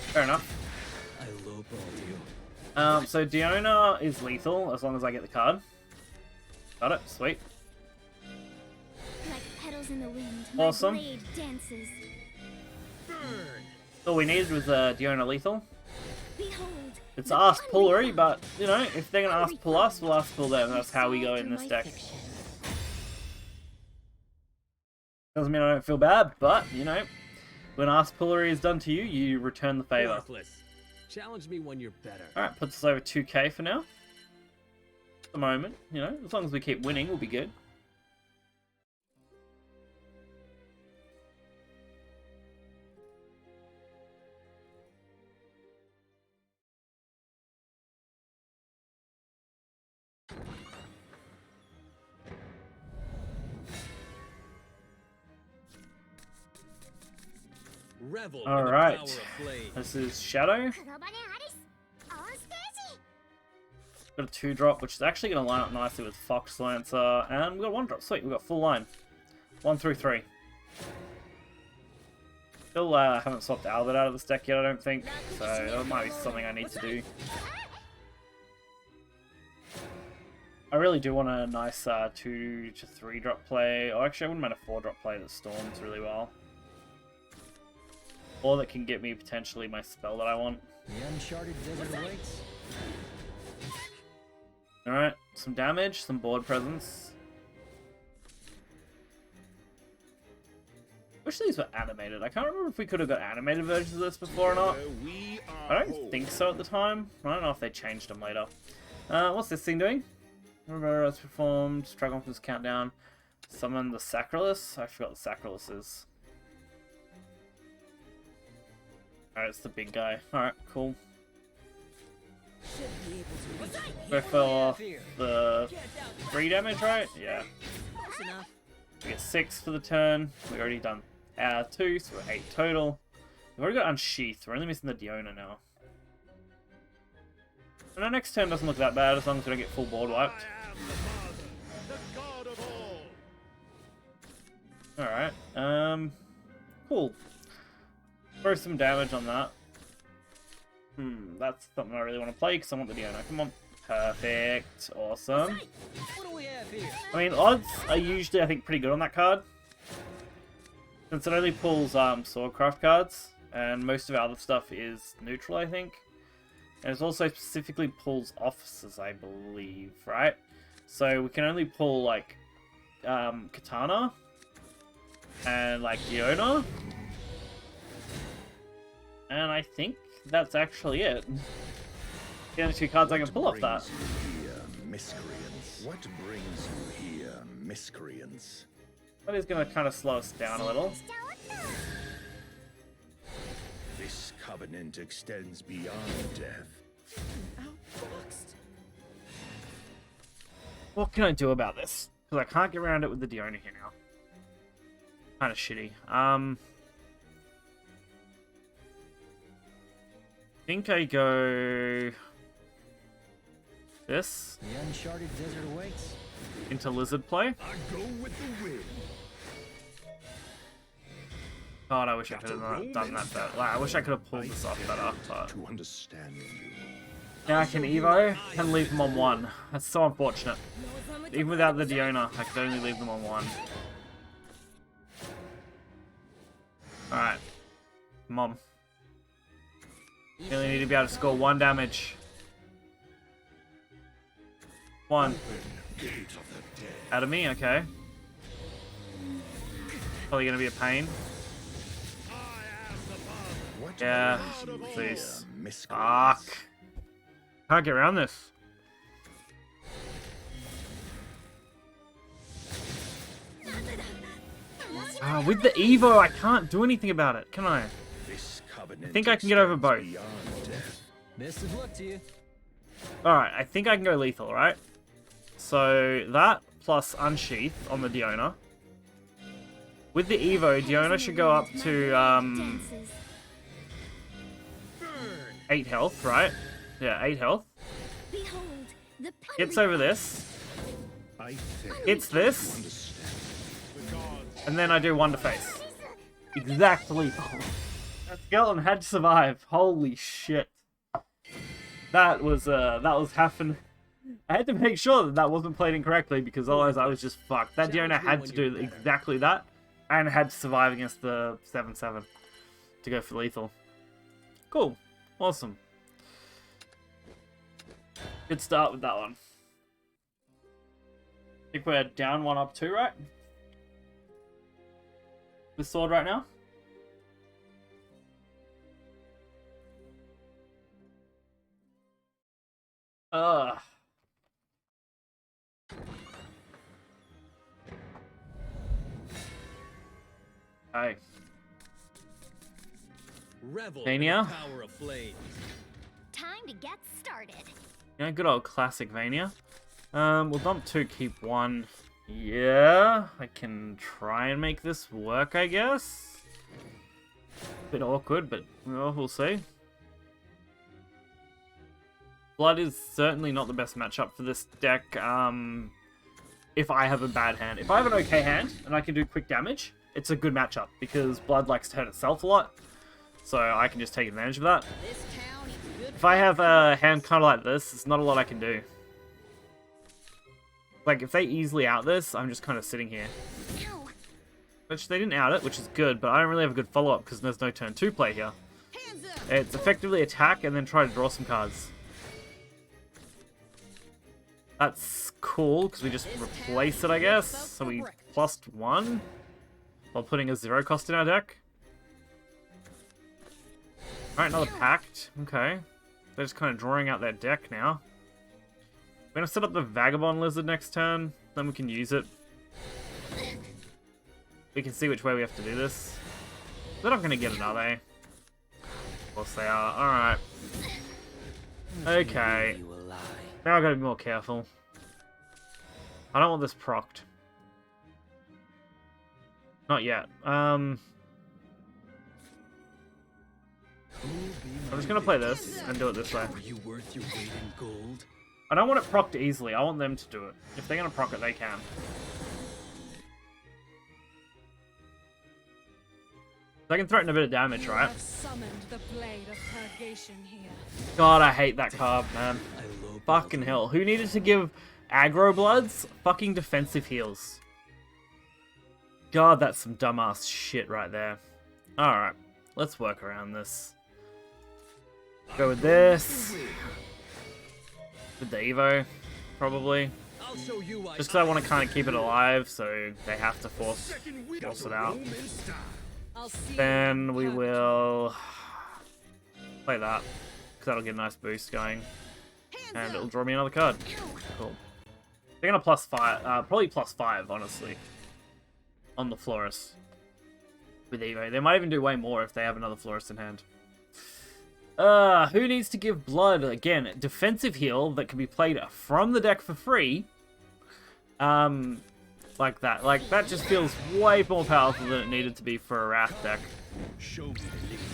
Fair enough. I lowballed you. So Diona is lethal as long as I get the card. Got it, sweet. Like petals in the wind, awesome. my blade dances. All we needed was Diona lethal. Behold, it's ask pullery, but you know, if they're gonna ask pull us, we'll ask pull them. That's how we go in this deck. Doesn't mean I don't feel bad, but you know, when ask pullery is done to you, you return the favor. Challenge me when you're better. Alright, puts us over 2k for now. At the moment, you know, as long as we keep winning, we'll be good. Alright, this is Shadow. Got a 2-drop, which is actually going to line up nicely with Fox Lancer, and we've got a 1-drop. Sweet, we've got full line. 1 through 3. Still haven't swapped Albert out of this deck yet, I don't think, so that might be something I need to do. I really do want a nice 2 to 3-drop play, or actually I wouldn't mind a 4-drop play that storms really well. Or that can get me potentially my spell that I want. The uncharted desert awaits. Alright, some damage, some board presence. Wish these were animated. I can't remember if we could have got animated versions of this before or not. I don't think so at the time. I don't know if they changed them later. What's this thing doing? Remember it's performed. Dragonfl's countdown. Summon the Sacralus. I forgot the Sacralus is. Alright, it's the big guy. Alright, cool. Should be Go for the 3 damage, right? Yeah. Close enough. We get 6 for the turn. We already done 2, so we're 8 total. We've already got Unsheath. We're only missing the Diona now. And our next turn doesn't look that bad as long as we don't get full board wiped. Alright. Cool. Throw some damage on that. That's something I really want to play because I want the Diona. Come on. Perfect. Awesome. What do we have here? I mean, odds are usually, I think, pretty good on that card. Since it only pulls SwordCraft cards, and most of our other stuff is neutral, I think. And it also specifically pulls officers, I believe, right? So we can only pull, like, Katana and, like, Diona. And I think that's actually it. The only 2 cards I can pull off that. Miscreants. What brings you here, miscreants? That is going to kind of slow us down a little. This covenant extends beyond death. Outboxed. What can I do about this? Because I can't get around it with the Diona here now. Kind of shitty. I think I go this The uncharted desert awaits. into lizard play. I go with the wind. God, I wish I could have done that better. Like, I wish I could have pulled this off better, but To understand you. now I can Evo and leave them on 1. That's so unfortunate. Even without the Diona, I could only leave them on 1. Alright. Mom. You only need to be able to score 1 damage. 1. Out of me? Okay. Probably gonna be a pain. What Yeah, brings you please. here, miscreants? Fuck. Can't get around this. With the Evo, I can't do anything about it, can I? This covenant I think I can get over extends both. beyond death. Best of luck to you. Alright, I think I can go lethal, right? So, that plus Unsheath on the Diona. With the Evo, Diona should go up to 8 health, right? Yeah, 8 health. Behold, the Gets over this. I fail Hits to this. understand. And then I do 1 to face. Exactly. That skeleton had to survive. Holy shit. That was happening. I had to make sure that wasn't played incorrectly because otherwise I was just fucked. That Diona had to do exactly that and had to survive against the 7/7 to go for lethal. Cool. Awesome. Good start with that one. I think we're down 1 up 2, right? With sword right now? Ugh. Hey. Revel Mania? in the power of flame. time to get started. Yeah, good old classic Vania. We'll dump 2, keep 1. Yeah, I can try and make this work, I guess. Bit awkward, but well, we'll see. Blood is certainly not the best matchup for this deck. If I have a bad hand. If I have an okay hand and I can do quick damage, it's a good matchup because Blood likes to hurt itself a lot. So I can just take advantage of that. This town is good. If I have a hand kind of like this, there's not a lot I can do. Like, if they easily out this, I'm just kind of sitting here. Ow. Which they didn't out it, which is good, but I don't really have a good follow-up because there's no turn 2 play here. Hands up. It's effectively attack and then try to draw some cards. That's cool, because we just replace it, I guess. So we plus 1 while putting a 0 cost in our deck. Alright, another Pact. Okay. They're just kind of drawing out their deck now. We're going to set up the Vagabond Lizard next turn, then we can use it. We can see which way we have to do this. They're not going to get it, are they? Of course they are. Alright. Okay. Now I gotta be more careful. I don't want this procced. Not yet. I'm just gonna play this and do it this way. Are you worth your weight in gold? I don't want it procced easily. I want them to do it. If they're gonna proc it, they can. They can threaten a bit of damage, right? I've summoned the blade of purgation here. God, I hate that card, man. Fucking hell. Who needed to give aggro bloods fucking defensive heals? God, that's some dumbass shit right there. Alright, let's work around this. Go with this. With the Evo, probably. I'll show you why. Just because I want to kind of keep it alive, so they have to force it out. I'll see Then we will play that, because that'll get a nice boost going. And it'll draw me another card. Cool. They're gonna +5, probably +5, honestly, on the Florist with Evo. They might even do way more if they have another Florist in hand. Who needs to give blood? Again, defensive heal that can be played from the deck for free. Like that. Like, that just feels way more powerful than it needed to be for a Wrath deck.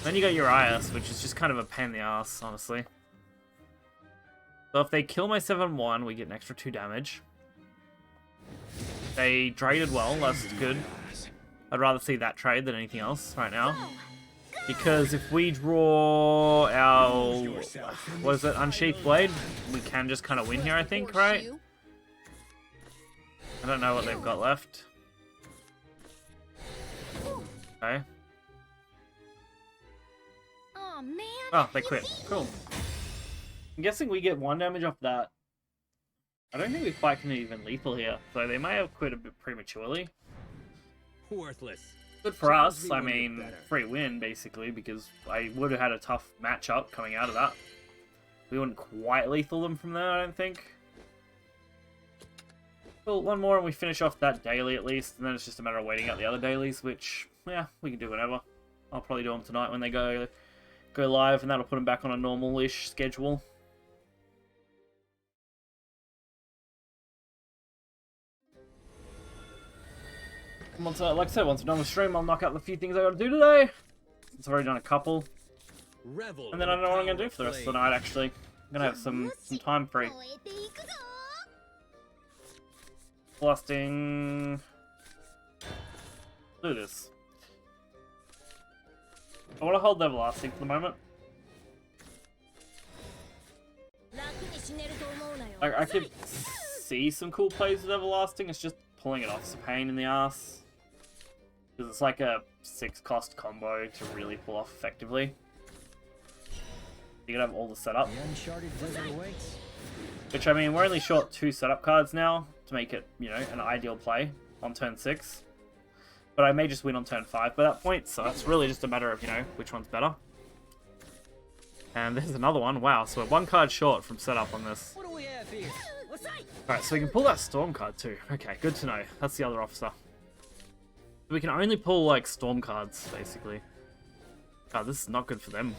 Then you got Urias, which is just kind of a pain in the ass, honestly. So if they kill my 7-1, we get an extra 2 damage. They traded well, that's good. I'd rather see that trade than anything else right now. Because if we draw our, what is it, Unsheathed Blade, we can just kind of win here, I think, right? I don't know what they've got left. Okay. Oh man. Oh, they quit. Cool. I'm guessing we get 1 damage off that. I don't think we quite can even lethal here, so they may have quit a bit prematurely. Worthless. Good for us, I mean, free win, basically, because I would have had a tough matchup coming out of that. We wouldn't quite lethal them from there, I don't think. Well, 1 more and we finish off that daily at least, and then it's just a matter of waiting out the other dailies, which, yeah, we can do whenever. I'll probably do them tonight when they go live, and that'll put them back on a normal-ish schedule. Once, like I said, once I'm done with stream, I'll knock out the few things I gotta do today. Since I've already done a couple. Revel And then I don't know what I'm gonna do for the rest of the night, actually. I'm gonna have some time free. Blasting. Do this. I want to hold Everlasting for the moment. I could see some cool plays with Everlasting, it's just pulling it off is a pain in the ass. Because it's like a 6-cost combo to really pull off effectively. You gotta have all the setup. The uncharted desert awaits. Which, I mean, we're only short 2 setup cards now to make it, you know, an ideal play on turn 6. But I may just win on turn 5 by that point, so it's really just a matter of, you know, which one's better. And this is another one. Wow, so we're 1 card short from setup on this. What do we have here? Alright, so we can pull that Storm card too. Okay, good to know. That's the other officer. We can only pull, like, Storm cards, basically. God, this is not good for them.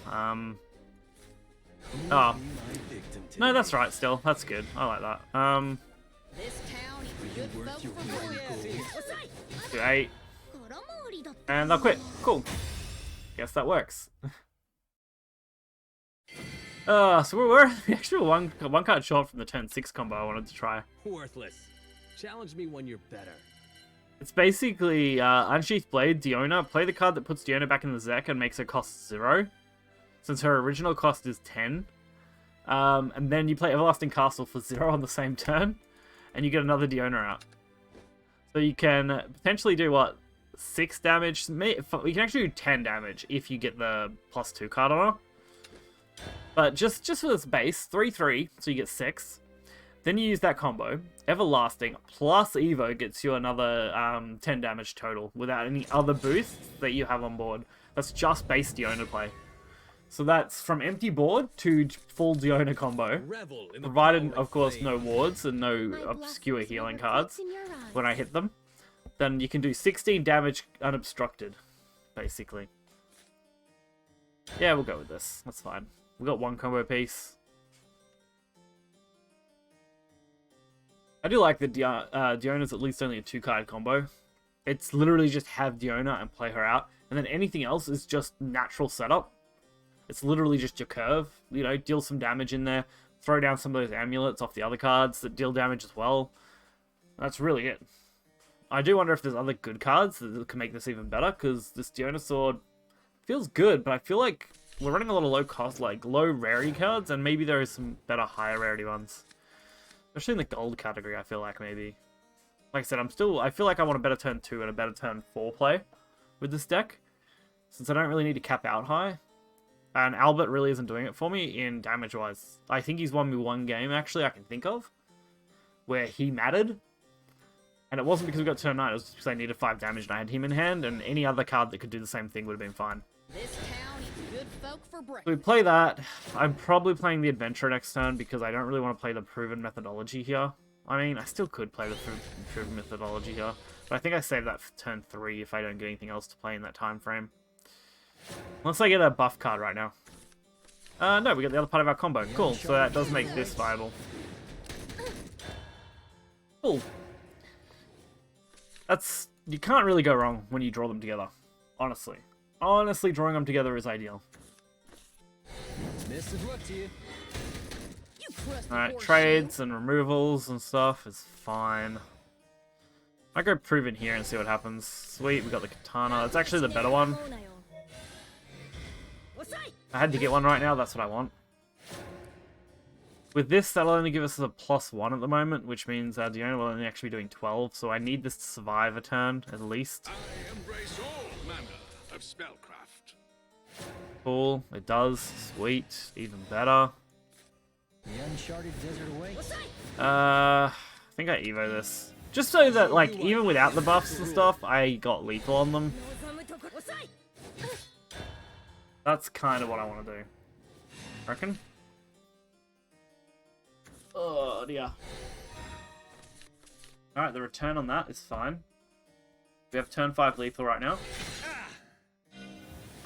Oh. No, that's right, still. That's good. I like that. This town is good folk for 2, 8. And they'll quit. Cool. Guess that works. So we're the actual one card short from the turn 6 combo I wanted to try. Worthless. Challenge me when you're better. It's basically Unsheathed Blade, Diona. Play the card that puts Diona back in the Zek and makes her cost 0. Since her original cost is 10. And then you play Everlasting Castle for 0 on the same turn. And you get another Diona out. So you can potentially do, what, 6 damage? You can actually do 10 damage if you get the +2 card on her. But just for this base, 3/3, so you get 6. Then you use that combo. Everlasting plus Evo gets you another 10 damage total without any other boosts that you have on board. That's just base Diona play. So that's from empty board to full Diona combo. Provided, of course, no wards and no obscure healing cards when I hit them. Then you can do 16 damage unobstructed, basically. Yeah, we'll go with this. That's fine. We got 1 combo piece. I do like that Diona's at least only a 2-card combo. It's literally just have Diona and play her out, and then anything else is just natural setup. It's literally just your curve, you know, deal some damage in there, throw down some of those amulets off the other cards that deal damage as well. That's really it. I do wonder if there's other good cards that can make this even better, because this Diona sword feels good, but I feel like we're running a lot of low cost, like low rarity cards, and maybe there is some better higher rarity ones. Especially in the gold category, I feel like maybe. Like I said, I feel like I want a better turn 2 and a better turn 4 play with this deck, since I don't really need to cap out high. And Albert really isn't doing it for me in damage-wise. I think he's won me one game, actually, I can think of, where he mattered. And it wasn't because we got turn 9, it was just because I needed 5 damage and I had him in hand, and any other card that could do the same thing would have been fine. This town eats good folk for breakfast. So we play that. I'm probably playing the Adventurer next turn because I don't really want to play the Proven Methodology here. I mean, I still could play the Proven Methodology here, but I think I save that for turn 3 if I don't get anything else to play in that time frame. Unless I get a buff card right now. No, we get the other part of our combo. Cool, so that does make this viable. Cool. You can't really go wrong when you draw them together. Honestly. Honestly, drawing them together is ideal. Best of luck to you. Alright, trades and removals and stuff is fine. I go Proven here and see what happens. Sweet, we got the Katana. It's actually the better one. I had to get one right now, that's what I want. With this, that'll only give us a +1 at the moment, which means Diona will only actually be doing 12, so I need this to survive a turn, at least. I embrace all manner of spellcraft. Cool, it does. Sweet, even better. The uncharted desert awaits. I think I Evo this. Just so that, like, even without the buffs and stuff, I got lethal on them. That's kind of what I want to do. Reckon? Oh, dear. Alright, the return on that is fine. We have turn 5 lethal right now.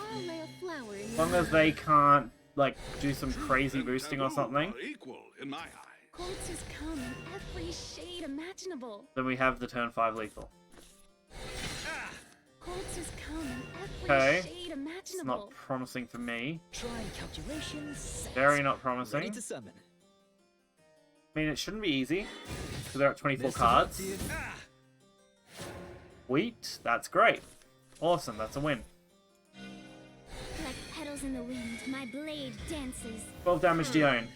I'll lay a flower in As long as they can't, like, do some crazy boosting or something, Equal in my eye. Quartzes come in every shade imaginable. then we have the turn 5 lethal. Quartzes come in every Okay. shade It's imaginable. not promising for me. Trying calculations. Very not Ready promising. to summon. I mean, it shouldn't be easy, because they're at 24 Best of luck cards. to you. Wheat, that's great. Awesome, that's a win. Like petals in the wind, my blade dances. 12 damage Dione.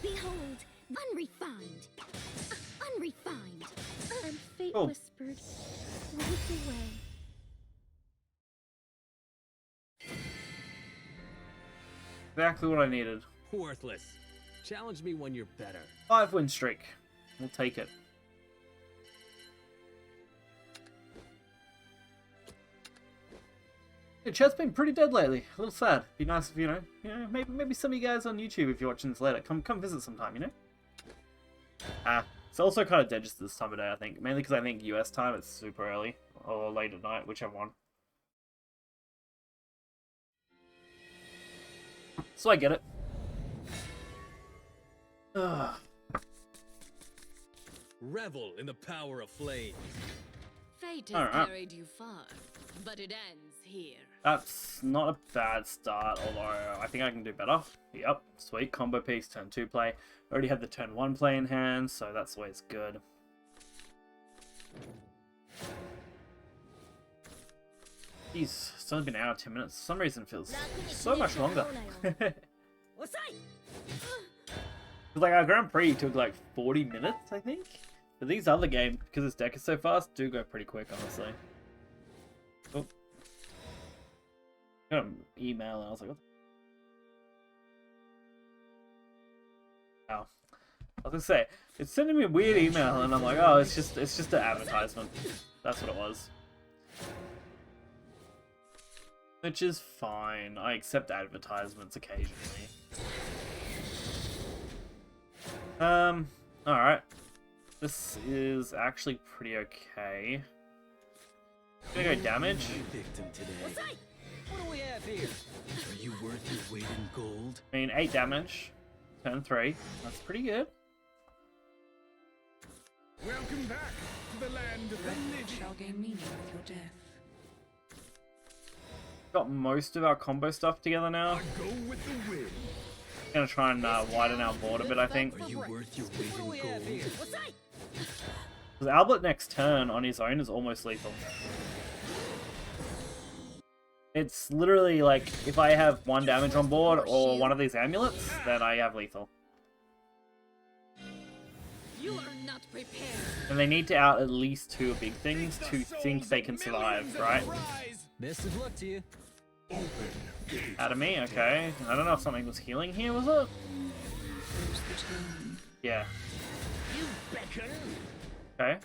Behold, unrefined. Unrefined. And fate Cool. whispered, wait away. Exactly what I needed. Worthless. Challenge me when you're better. 5 win streak. We'll take it. The chat's been pretty dead lately. A little sad. Be nice if, you know, maybe some of you guys on YouTube, if you're watching this later, come visit sometime, you know? It's also kind of dead just this time of day, I think. Mainly because I think US time, it's super early. Or late at night, whichever one. So I get it. Ugh. Revel in the power of flame. Fate has Alright. carried you far, but it ends here. That's not a bad start, although I think I can do better. Yep, sweet. Combo piece, turn 2 play. Already have the turn 1 play in hand, so that's always good. Jeez, it's only been an hour, 10 minutes. For some reason it feels so much longer. Like, our Grand Prix took like 40 minutes, I think. But these other games, because this deck is so fast, do go pretty quick, honestly. Oh. I got an email and I was like, what the... Oh. I was gonna say, it's sending me a weird email and I'm like, oh, it's just an advertisement. That's what it was. Which is fine. I accept advertisements occasionally. Alright. This is actually pretty okay. Gonna go damage. Victim today. What do we have here? Are you worth your weight in gold? I mean, 8 damage. Turn 3. That's pretty good. Welcome back to the land of the living. Shall gain meaning with your death. Got most of our combo stuff together now. I go with the wind. Gonna try and widen our board a bit, I think. Are you worth your weight in gold? Because Albert next turn on his own is almost lethal. It's literally like, if I have 1 damage on board or one of these amulets, then I have lethal. You are not prepared. And they need to out at least 2 big things to think they can survive, right? Best of luck to you. Out of me, okay. I don't know if something was healing here, was it? Close the tomb. Yeah. You beckon. Okay.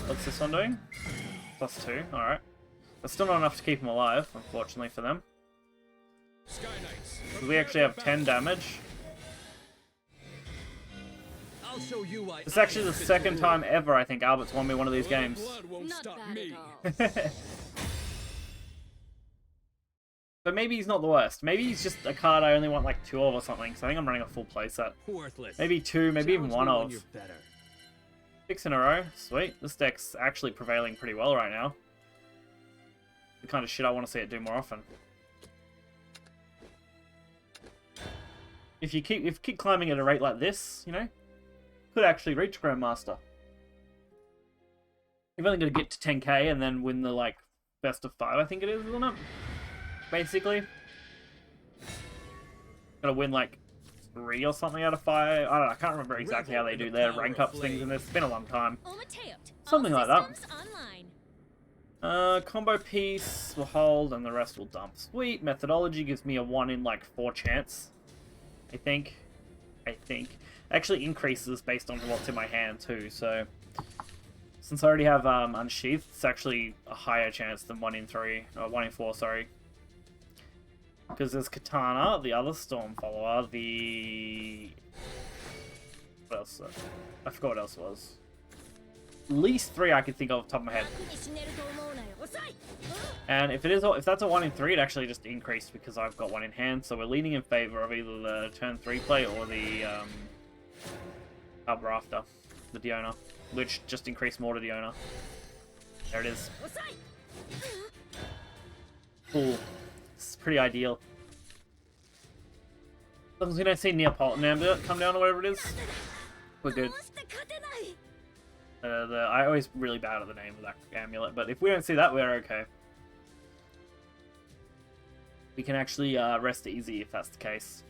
What's this one doing? +2, alright. That's still not enough to keep him alive, unfortunately for them. Sky Knights. We actually have 10 damage. I'll show you why. It's actually the second time ever I think Albert's won me one of these games. Blood won't Not stop bad me. at all. But maybe he's not the worst. Maybe he's just a card I only want like 2 of or something, so I think I'm running a full playset. Worthless. Maybe 2, maybe even Challenge 1 me when of. you're better. 6 in a row. Sweet. This deck's actually prevailing pretty well right now. The kind of shit I want to see it do more often. If you keep climbing at a rate like this, you know, could actually reach Grandmaster. You've only got to get to 10k and then win the like best of 5, I think it is, isn't it? Basically, gotta win like 3 or something out of 5. I don't know. I can't remember exactly how they do their rank ups things in this. It's been a long time. Something like that. Combo piece will hold and the rest will dump. Sweet. Methodology gives me a 1 in like 4 chance. I think. Actually increases based on what's in my hand too, so since I already have Unsheathed, it's actually a higher chance than 1 in 3, or 1 in 4, sorry. Because there's Katana, the other Storm Follower, the... What else? I forgot what else it was. At least 3 I could think of off the top of my head. And if that's a 1 in 3, it actually just increased because I've got 1 in hand, so we're leaning in favor of either the turn 3 play or the Arbor After, the Diona, which just increased more to Diona. There it is. Cool. It's pretty ideal. As long as we don't see Neapolitan Amulet come down or whatever it is, we're good. I always really bad at the name of that amulet, but if we don't see that, we're okay. We can actually rest easy if that's the case.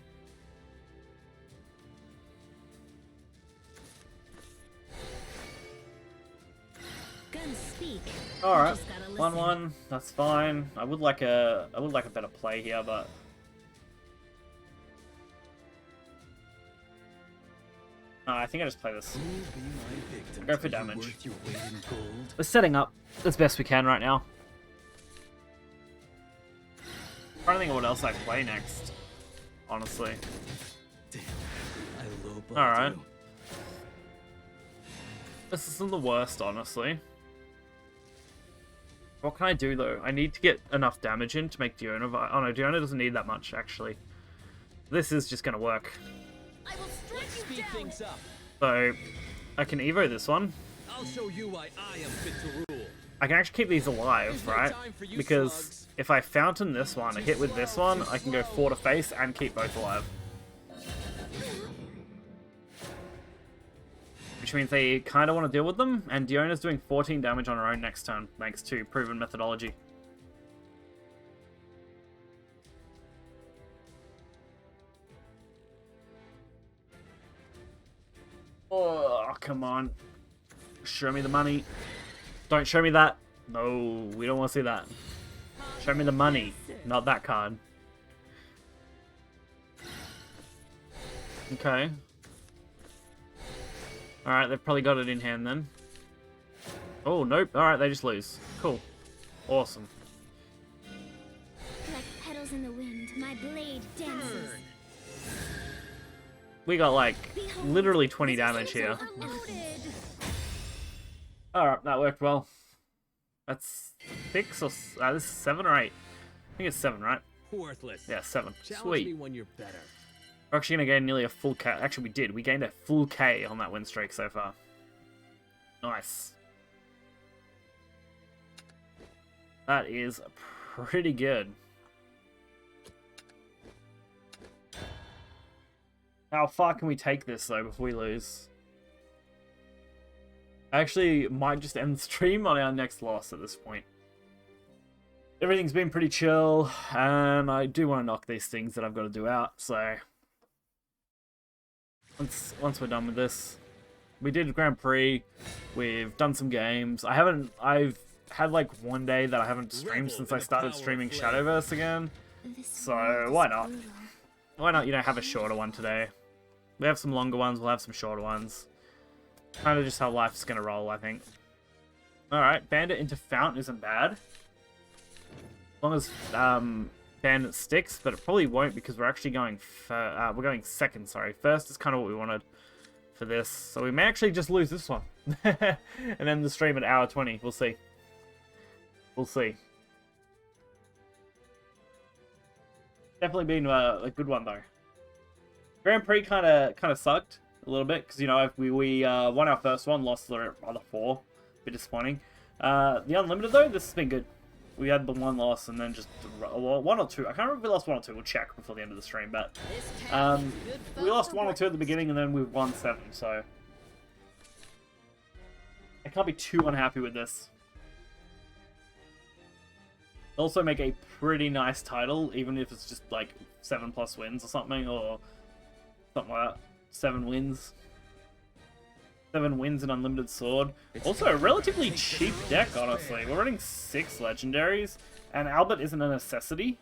All right, 1-1. That's fine. I would like a better play here, but I think I just play this. Go for damage. We're setting up as best we can right now. I'm trying to think of what else I play next, honestly. Alright. This isn't the worst, honestly. What can I do, though? I need to get enough damage in to make Diona... Oh, no, Diona doesn't need that much, actually. This is just going to work. I will speed things up. So, I can Evo this one. I'll show you why I am fit to rule. I can actually keep these alive, right? Because if I Fountain this one, I hit with this one, I can go 4 to face and keep both alive. Which means they kind of want to deal with them, and Diona's doing 14 damage on her own next turn, thanks to proven methodology. Oh, come on. Show me the money. Don't show me that. No, we don't want to see that. Show me the money, not that card. Okay. Alright, they've probably got it in hand then. Oh, nope. Alright, they just lose. Cool. Awesome. Like petals in the wind, my blade dances. We got like literally 20 damage here. Alright, that worked well. That's 6 or this is 7 or 8. I think it's 7, right? Worthless. Yeah, 7. Challenge Sweet. me when you're better. We're actually going to gain nearly a full K. Actually, we did. We gained a full K on that win streak so far. Nice. That is pretty good. How far can we take this, though, before we lose? I actually might just end the stream on our next loss at this point. Everything's been pretty chill, and I do want to knock these things that I've got to do out, so... Once we're done with this. We did Grand Prix, we've done some games. I've had like one day that I haven't streamed since I started streaming Shadowverse again. So, why not? Why not, you know, have a shorter one today? We have some longer ones, we'll have some shorter ones. Kind of just how life's gonna roll, I think. Alright, Bandit into Fountain isn't bad. As long as Bandit sticks, but it probably won't because we're actually going we're going second, sorry. First is kind of what we wanted for this. So we may actually just lose this one. And then the stream at hour 20. We'll see. We'll see. Definitely been a good one though. Grand Prix kind of sucked a little bit because, you know, we won our first one, lost the other 4. A bit disappointing. The Unlimited though, this has been good. We had the one loss and then just one or two. I can't remember if we lost 1 or 2. We'll check before the end of the stream, but we lost 1 or 2 at the beginning and then we won 7. So I can't be too unhappy with this. Also make a pretty nice title, even if it's just like 7+ wins or something, or something like that. 7 wins. 7 wins and Unlimited Sword. Also, a relatively cheap deck, honestly. We're running 6 legendaries, and Albert isn't a necessity.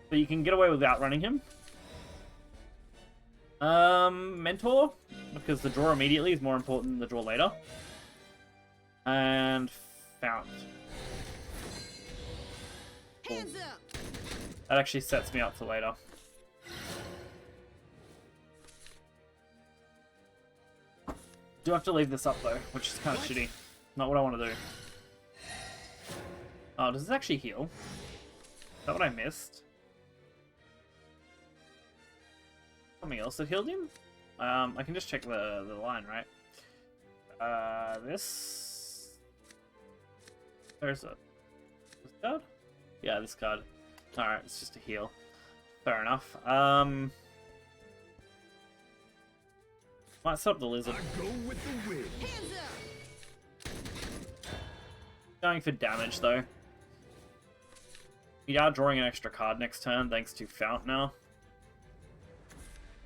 So you can get away without running him. Mentor, because the draw immediately is more important than the draw later. And Fount. Cool. That actually sets me up for later. Do have to leave this up though, which is kind of shitty. Not what I want to do. Oh, does this actually heal? Is that what I missed? Something else that healed him? I can just check the line, right? This... Where's it? This card? Yeah, this card. Alright, it's just a heal. Fair enough. Might set up the lizard. Go with the wind. Going for damage though. We are drawing an extra card next turn thanks to Fount now.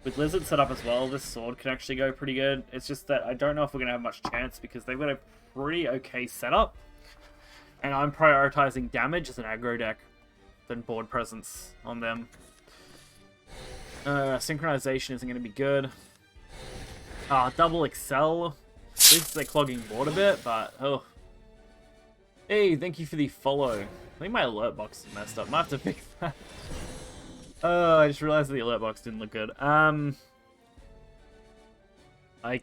With lizard set up as well, this sword can actually go pretty good. It's just that I don't know if we're going to have much chance because they've got a pretty okay setup. And I'm prioritizing damage as an aggro deck than board presence on them. Synchronization isn't going to be good. Double Excel. At least they're clogging board a bit, but oh. Hey, thank you for the follow. I think my alert box is messed up. Might have to fix that. Oh, I just realized the alert box didn't look good. I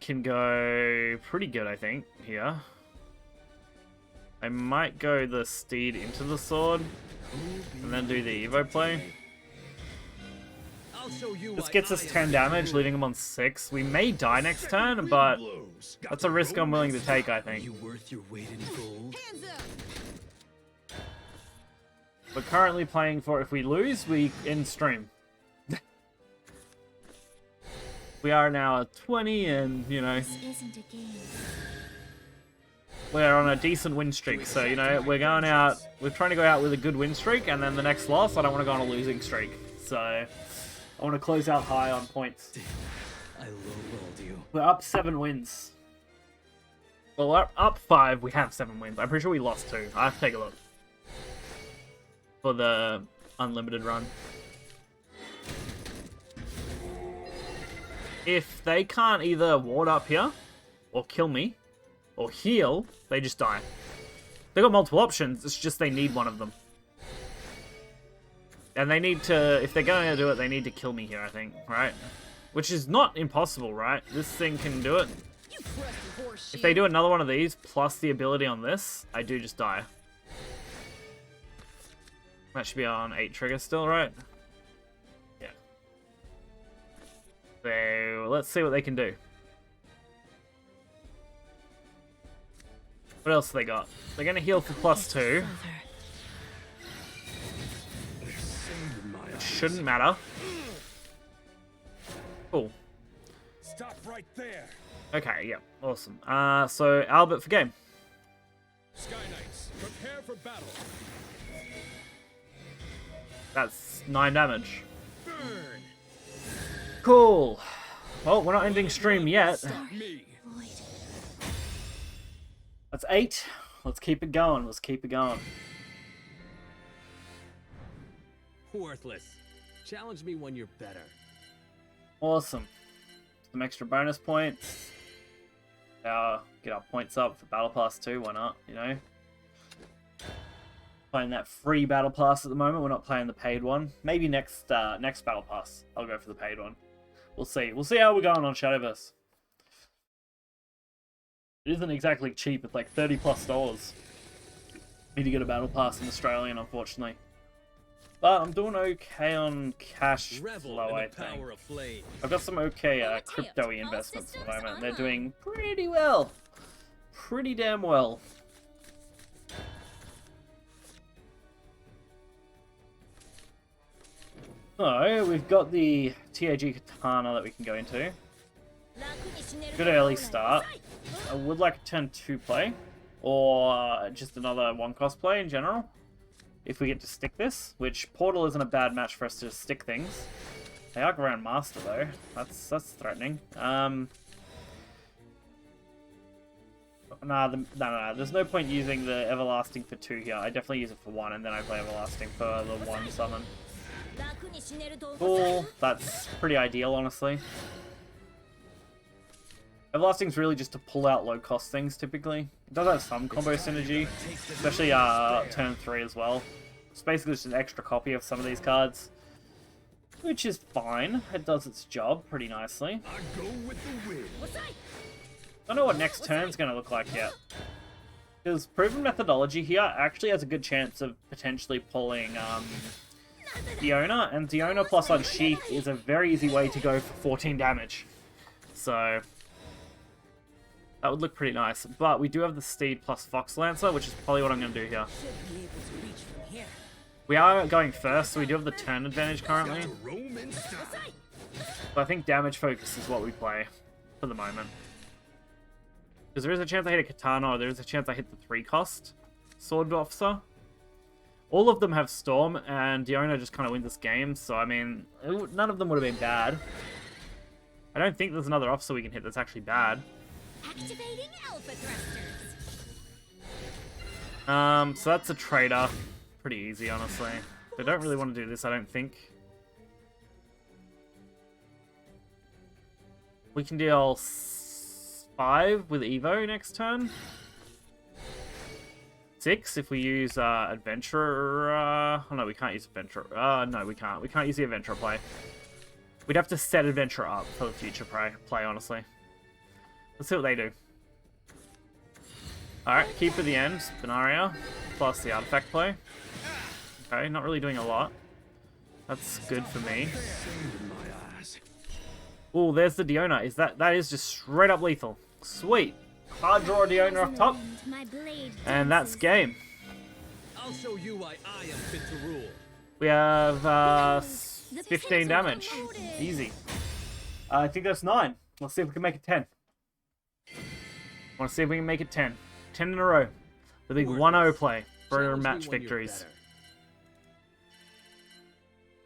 can go pretty good, I think, here. I might go the steed into the sword and then do the Evo play. This gets us 10 damage, leaving him on 6. We may die next turn, but that's a risk I'm willing to take, I think. We're currently playing for if we lose, we end stream. We are now at 20 and, you know, we're on a decent win streak. So, you know, we're going out, we're trying to go out with a good win streak and then the next loss, I don't want to go on a losing streak. So, I want to close out high on points. I lowballed you. We're up 7 wins. Well, we're up 5, we have 7 wins. I'm pretty sure we lost 2. I have to take a look. For the unlimited run. If they can't either ward up here, or kill me, or heal, they just die. They've got multiple options, it's just they need one of them. And they need to, if they're going to do it, they need to kill me here, I think, right? Which is not impossible, right? This thing can do it. If they do another one of these, plus the ability on this, I do just die. That should be on 8 trigger still, right? Yeah. So let's see what they can do. What else have they got? They're going to heal for +2. Which shouldn't matter. Cool. Stop right there. Okay, yeah, awesome. So Albert for game. Sky Knights, prepare for battle. That's 9 damage. Burn. Cool. Well, we're not ending stream yet. Stop me. That's 8. Let's keep it going. Let's keep it going. Worthless. Challenge me when you're better. Awesome. Some extra bonus points. Get our points up for Battle Pass 2. Why not? You know. Playing that free Battle Pass at the moment. We're not playing the paid one. Maybe next Battle Pass, I'll go for the paid one. We'll see. We'll see how we're going on Shadowverse. It isn't exactly cheap. It's like $30+. Need to get a Battle Pass in Australian, unfortunately. But I'm doing okay on cash flow, I think. I've got some okay crypto-y investments at the moment. They're doing pretty well. Pretty damn well. So, we've got the TAG Katana that we can go into. Good early start. I would like a turn 2 play. Or just another 1-cost play in general. If we get to stick this. Which, Portal isn't a bad match for us to stick things. They are Grandmaster though. That's threatening. Nah, there's no point using the Everlasting for 2 here. I definitely use it for 1 and then I play Everlasting for the 1 summon. Cool. That's pretty ideal, honestly. Everlasting's really just to pull out low-cost things, typically. It does have some combo synergy, especially turn 3 as well. It's basically just an extra copy of some of these cards, which is fine. It does its job pretty nicely. Don't know what next turn's going to look like yet. Because Proven Methodology here actually has a good chance of potentially pulling Diona, and Diona plus Unsheath is a very easy way to go for 14 damage. So that would look pretty nice. But we do have the Steed plus Fox Lancer, which is probably what I'm going to do here. We are going first, so we do have the turn advantage currently. But I think damage focus is what we play for the moment. Because there is a chance I hit a Katana, or there is a chance I hit the 3-cost Sword Officer. All of them have Storm, and Diona just kind of wins this game, so I mean, none of them would have been bad. I don't think there's another officer we can hit that's actually bad. Activating Alpha Thrusters. So that's a trader. Pretty easy, honestly. They don't really want to do this, I don't think. We can deal 5 with Evo next turn. 6 if we use Adventurer. Oh no, we can't use Adventurer. No, we can't. We can't use the Adventurer play. We'd have to set Adventurer up for the future play, honestly. Let's see what they do. Alright, keep for the end. Benaria plus the artifact play. Okay, not really doing a lot. That's good for me. Oh, there's the Diona. That is just straight up lethal. Sweet. Hard draw Diona off top. And that's game. I'll show you why I am fit to rule. We have 15 damage. Easy. I think that's 9. Let's see if we can make it 10. Want to see if we can make it 10. 10 in a row. The big 1-0 play for match victories.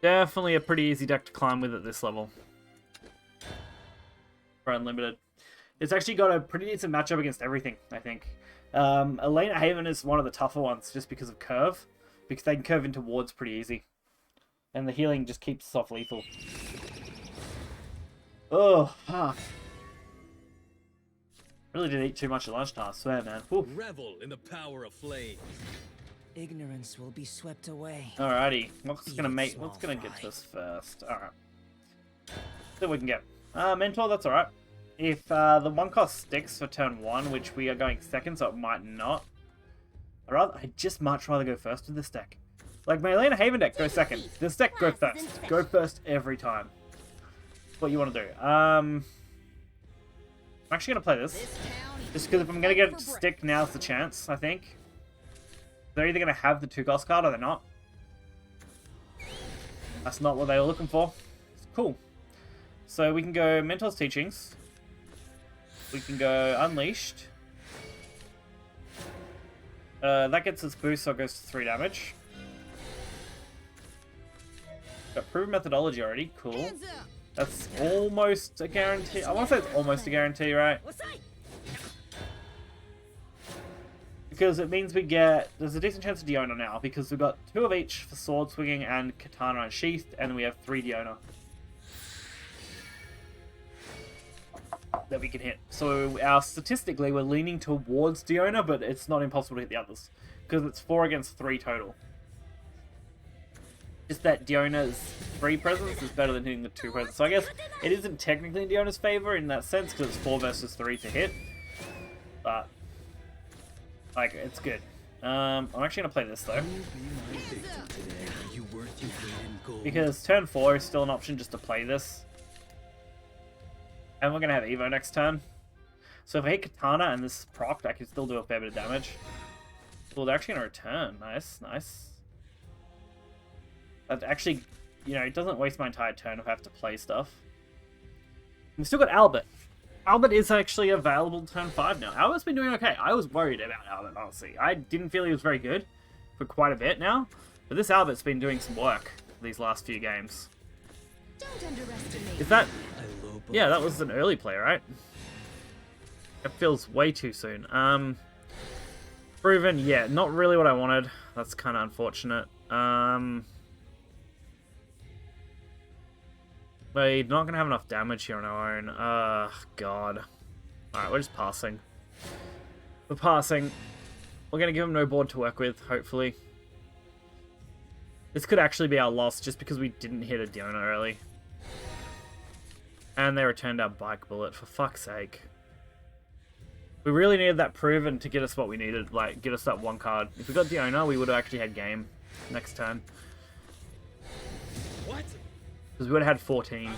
Definitely a pretty easy deck to climb with at this level. For Unlimited. It's actually got a pretty decent matchup against everything, I think. Elena Haven is one of the tougher ones just because of curve. Because they can curve into wards pretty easy. And the healing just keeps us off lethal. Oh, fuck. Really did eat too much at lunchtime, I swear, man. Whew. Revel in the power of flame. Ignorance will be swept away. Alrighty, what's gonna get to us first? Alright. See what we can get. Mentor, that's alright. If the 1-cost sticks for turn 1, which we are going second, so it might not. I'd just much rather go first with this deck. Like, my Elena Haven deck, go second. This deck, go first. Go first every time. what you want to do. I'm actually going to play this. Just because if I'm going to get stick, now's the chance, I think. They're either going to have the 2-cost card or they're not. That's not what they were looking for. It's cool. So we can go Mentor's Teachings. We can go Unleashed. That gets its boost, so it goes to 3 damage. Got Proven Methodology already. Cool. That's almost a guarantee. I want to say it's almost a guarantee, right? Because it means we get... There's a decent chance of Diona now, because we've got 2 of each for Sword Swinging and Katana Unsheathed, and we have 3 Diona that we can hit. So statistically, we're leaning towards Diona, but it's not impossible to hit the others. Because it's 4 against 3 total. Just that Diona's 3 presence is better than hitting the 2 presence. So I guess it isn't technically in Diona's favor in that sense, because it's 4 versus 3 to hit. But, like, it's good. I'm actually going to play this, though. Because turn 4 is still an option just to play this. And we're going to have Evo next turn. So if I hit Katana and this is procced, I can still do a fair bit of damage. Well, they're actually going to return. Nice, nice. That actually, you know, it doesn't waste my entire turn if I have to play stuff. We've still got Albert. Albert is actually available turn 5 now. Albert's been doing okay. I was worried about Albert, honestly. I didn't feel he was very good for quite a bit now. But this Albert's been doing some work these last few games. Don't underestimate. Is that... Yeah, that was an early play, right? It feels way too soon. Proven, yeah, not really what I wanted. That's kind of unfortunate. We're not going to have enough damage here on our own. God. Alright, we're just passing. We're passing. We're going to give him no board to work with, hopefully. This could actually be our loss just because we didn't hit a Diona early. And they returned our Bike Bullet, for fuck's sake. We really needed that Proven to get us what we needed, like, get us that 1 card. If we got Diona, we would have actually had game next turn. What? Because we would have had 14.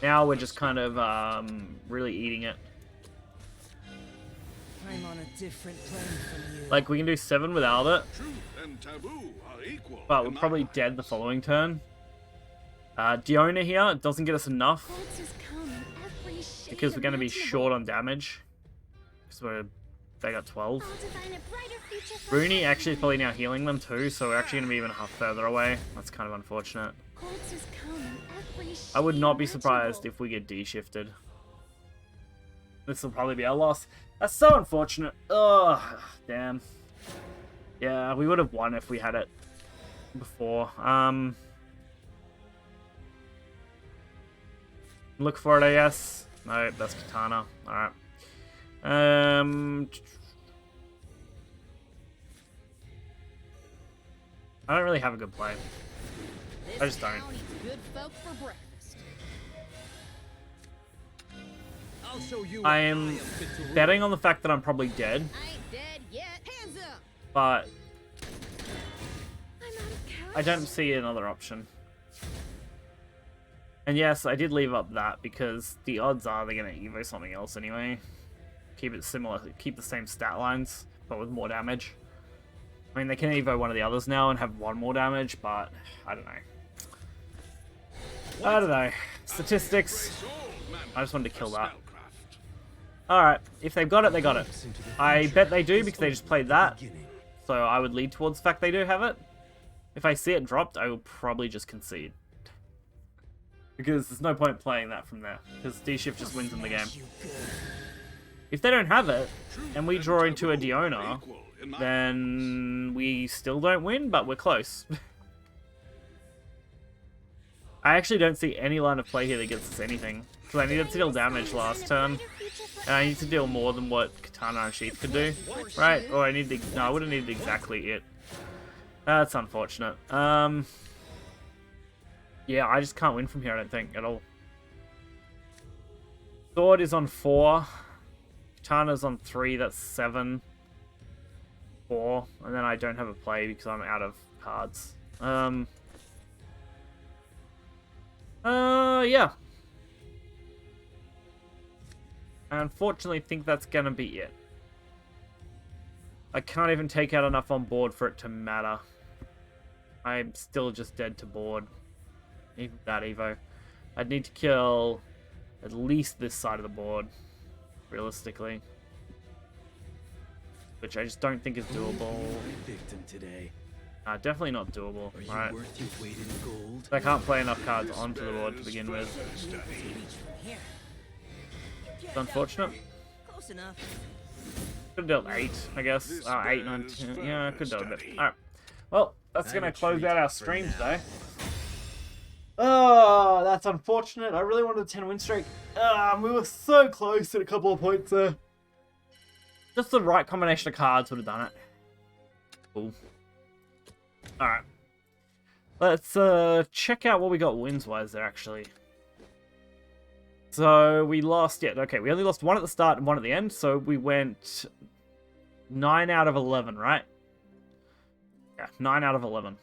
Now we're just kind of really eating it. I'm on a different plane from you. Like, we can do 7 with Albert, Truth and taboo are equal but we're in my probably mind. dead the following turn. Diona here doesn't get us enough because we're going to be short on damage. Because they got 12. Rooney actually is probably now healing them too, so we're actually going to be even half further away. That's kind of unfortunate. I would not be surprised if we get D-shifted. This will probably be our loss. That's so unfortunate. Ugh, damn. Yeah, we would have won if we had it before. Look for it, I guess. No, that's Katana. Alright. I don't really have a good play. I just don't. Good folk for breakfast. I'll show you I am betting on the fact that I'm probably dead, I ain't dead yet. Hands up. but I'm out of cash. I don't see another option. And yes, I did leave up that because the odds are they're going to Evo something else anyway. Keep it similar, keep the same stat lines, but with more damage. I mean, they can Evo one of the others now and have 1 more damage, but I don't know. I don't know. Statistics. I just wanted to kill that. Alright, if they've got it, they got it. I bet they do because they just played that. So I would lead towards the fact they do have it. If I see it dropped, I will probably just concede. Because there's no point playing that from there. Because D-Shift just wins in the game. If they don't have it, and we draw into a Diona, then we still don't win, but we're close. I actually don't see any line of play here that gets us anything. Because I needed to deal damage last turn. And I need to deal more than what Katana Unsheathed could do. Right? Or I need to... No, I would have needed exactly it. That's unfortunate. Yeah, I just can't win from here, I don't think, at all. Sword is on 4. Katana's on 3, that's 7. 4. And then I don't have a play because I'm out of cards. Yeah. I unfortunately think that's gonna be it. I can't even take out enough on board for it to matter. I'm still just dead to board. Even that Evo. I'd need to kill at least this side of the board, realistically. Which I just don't think is doable. Victim today. Definitely not doable. Are you Alright. worth your weight in gold? I can't play enough cards onto the board to begin with. It's unfortunate. Close enough. Could have dealt 8, I guess. 8, 9, 10. Yeah, I could have done a bit. Alright. Well, that's going to close out our stream today. Oh, that's unfortunate. I really wanted a 10 win streak. We were so close at a couple of points there. Just the right combination of cards would have done it. Cool. Alright. Let's check out what we got wins-wise there, actually. So, we lost... Yeah, okay, we only lost 1 at the start and 1 at the end, so we went 9 out of 11, right? Yeah, 9 out of 11.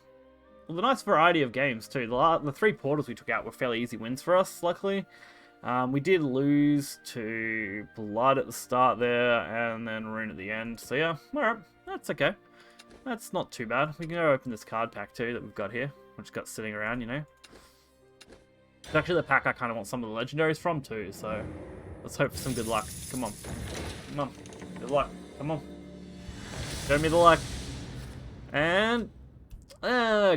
Well, a nice variety of games, too. The 3 portals we took out were fairly easy wins for us, luckily. We did lose to Blood at the start there, and then Rune at the end. So, yeah, alright, that's okay. That's not too bad. We can go open this card pack too that we've got here. We've just got sitting around, you know. It's actually the pack I kind of want some of the legendaries from too, so let's hope for some good luck. Come on. Come on. Good luck. Come on. Show me the luck. And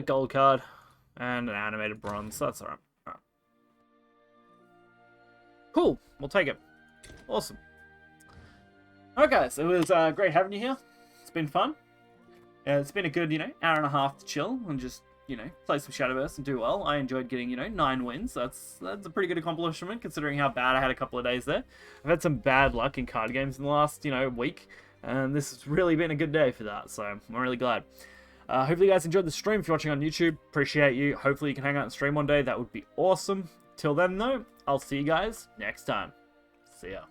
gold card. And an animated bronze. That's alright. Alright. Cool. We'll take it. Awesome. Alright guys, it was great having you here. It's been fun. It's been a good, you know, hour and a half to chill and just, you know, play some Shadowverse and do well. I enjoyed getting, you know, 9 wins. That's a pretty good accomplishment considering how bad I had a couple of days there. I've had some bad luck in card games in the last, you know, week. And this has really been a good day for that. So I'm really glad. Hopefully you guys enjoyed the stream. If you're watching on YouTube, appreciate you. Hopefully you can hang out and stream one day. That would be awesome. Till then, though, I'll see you guys next time. See ya.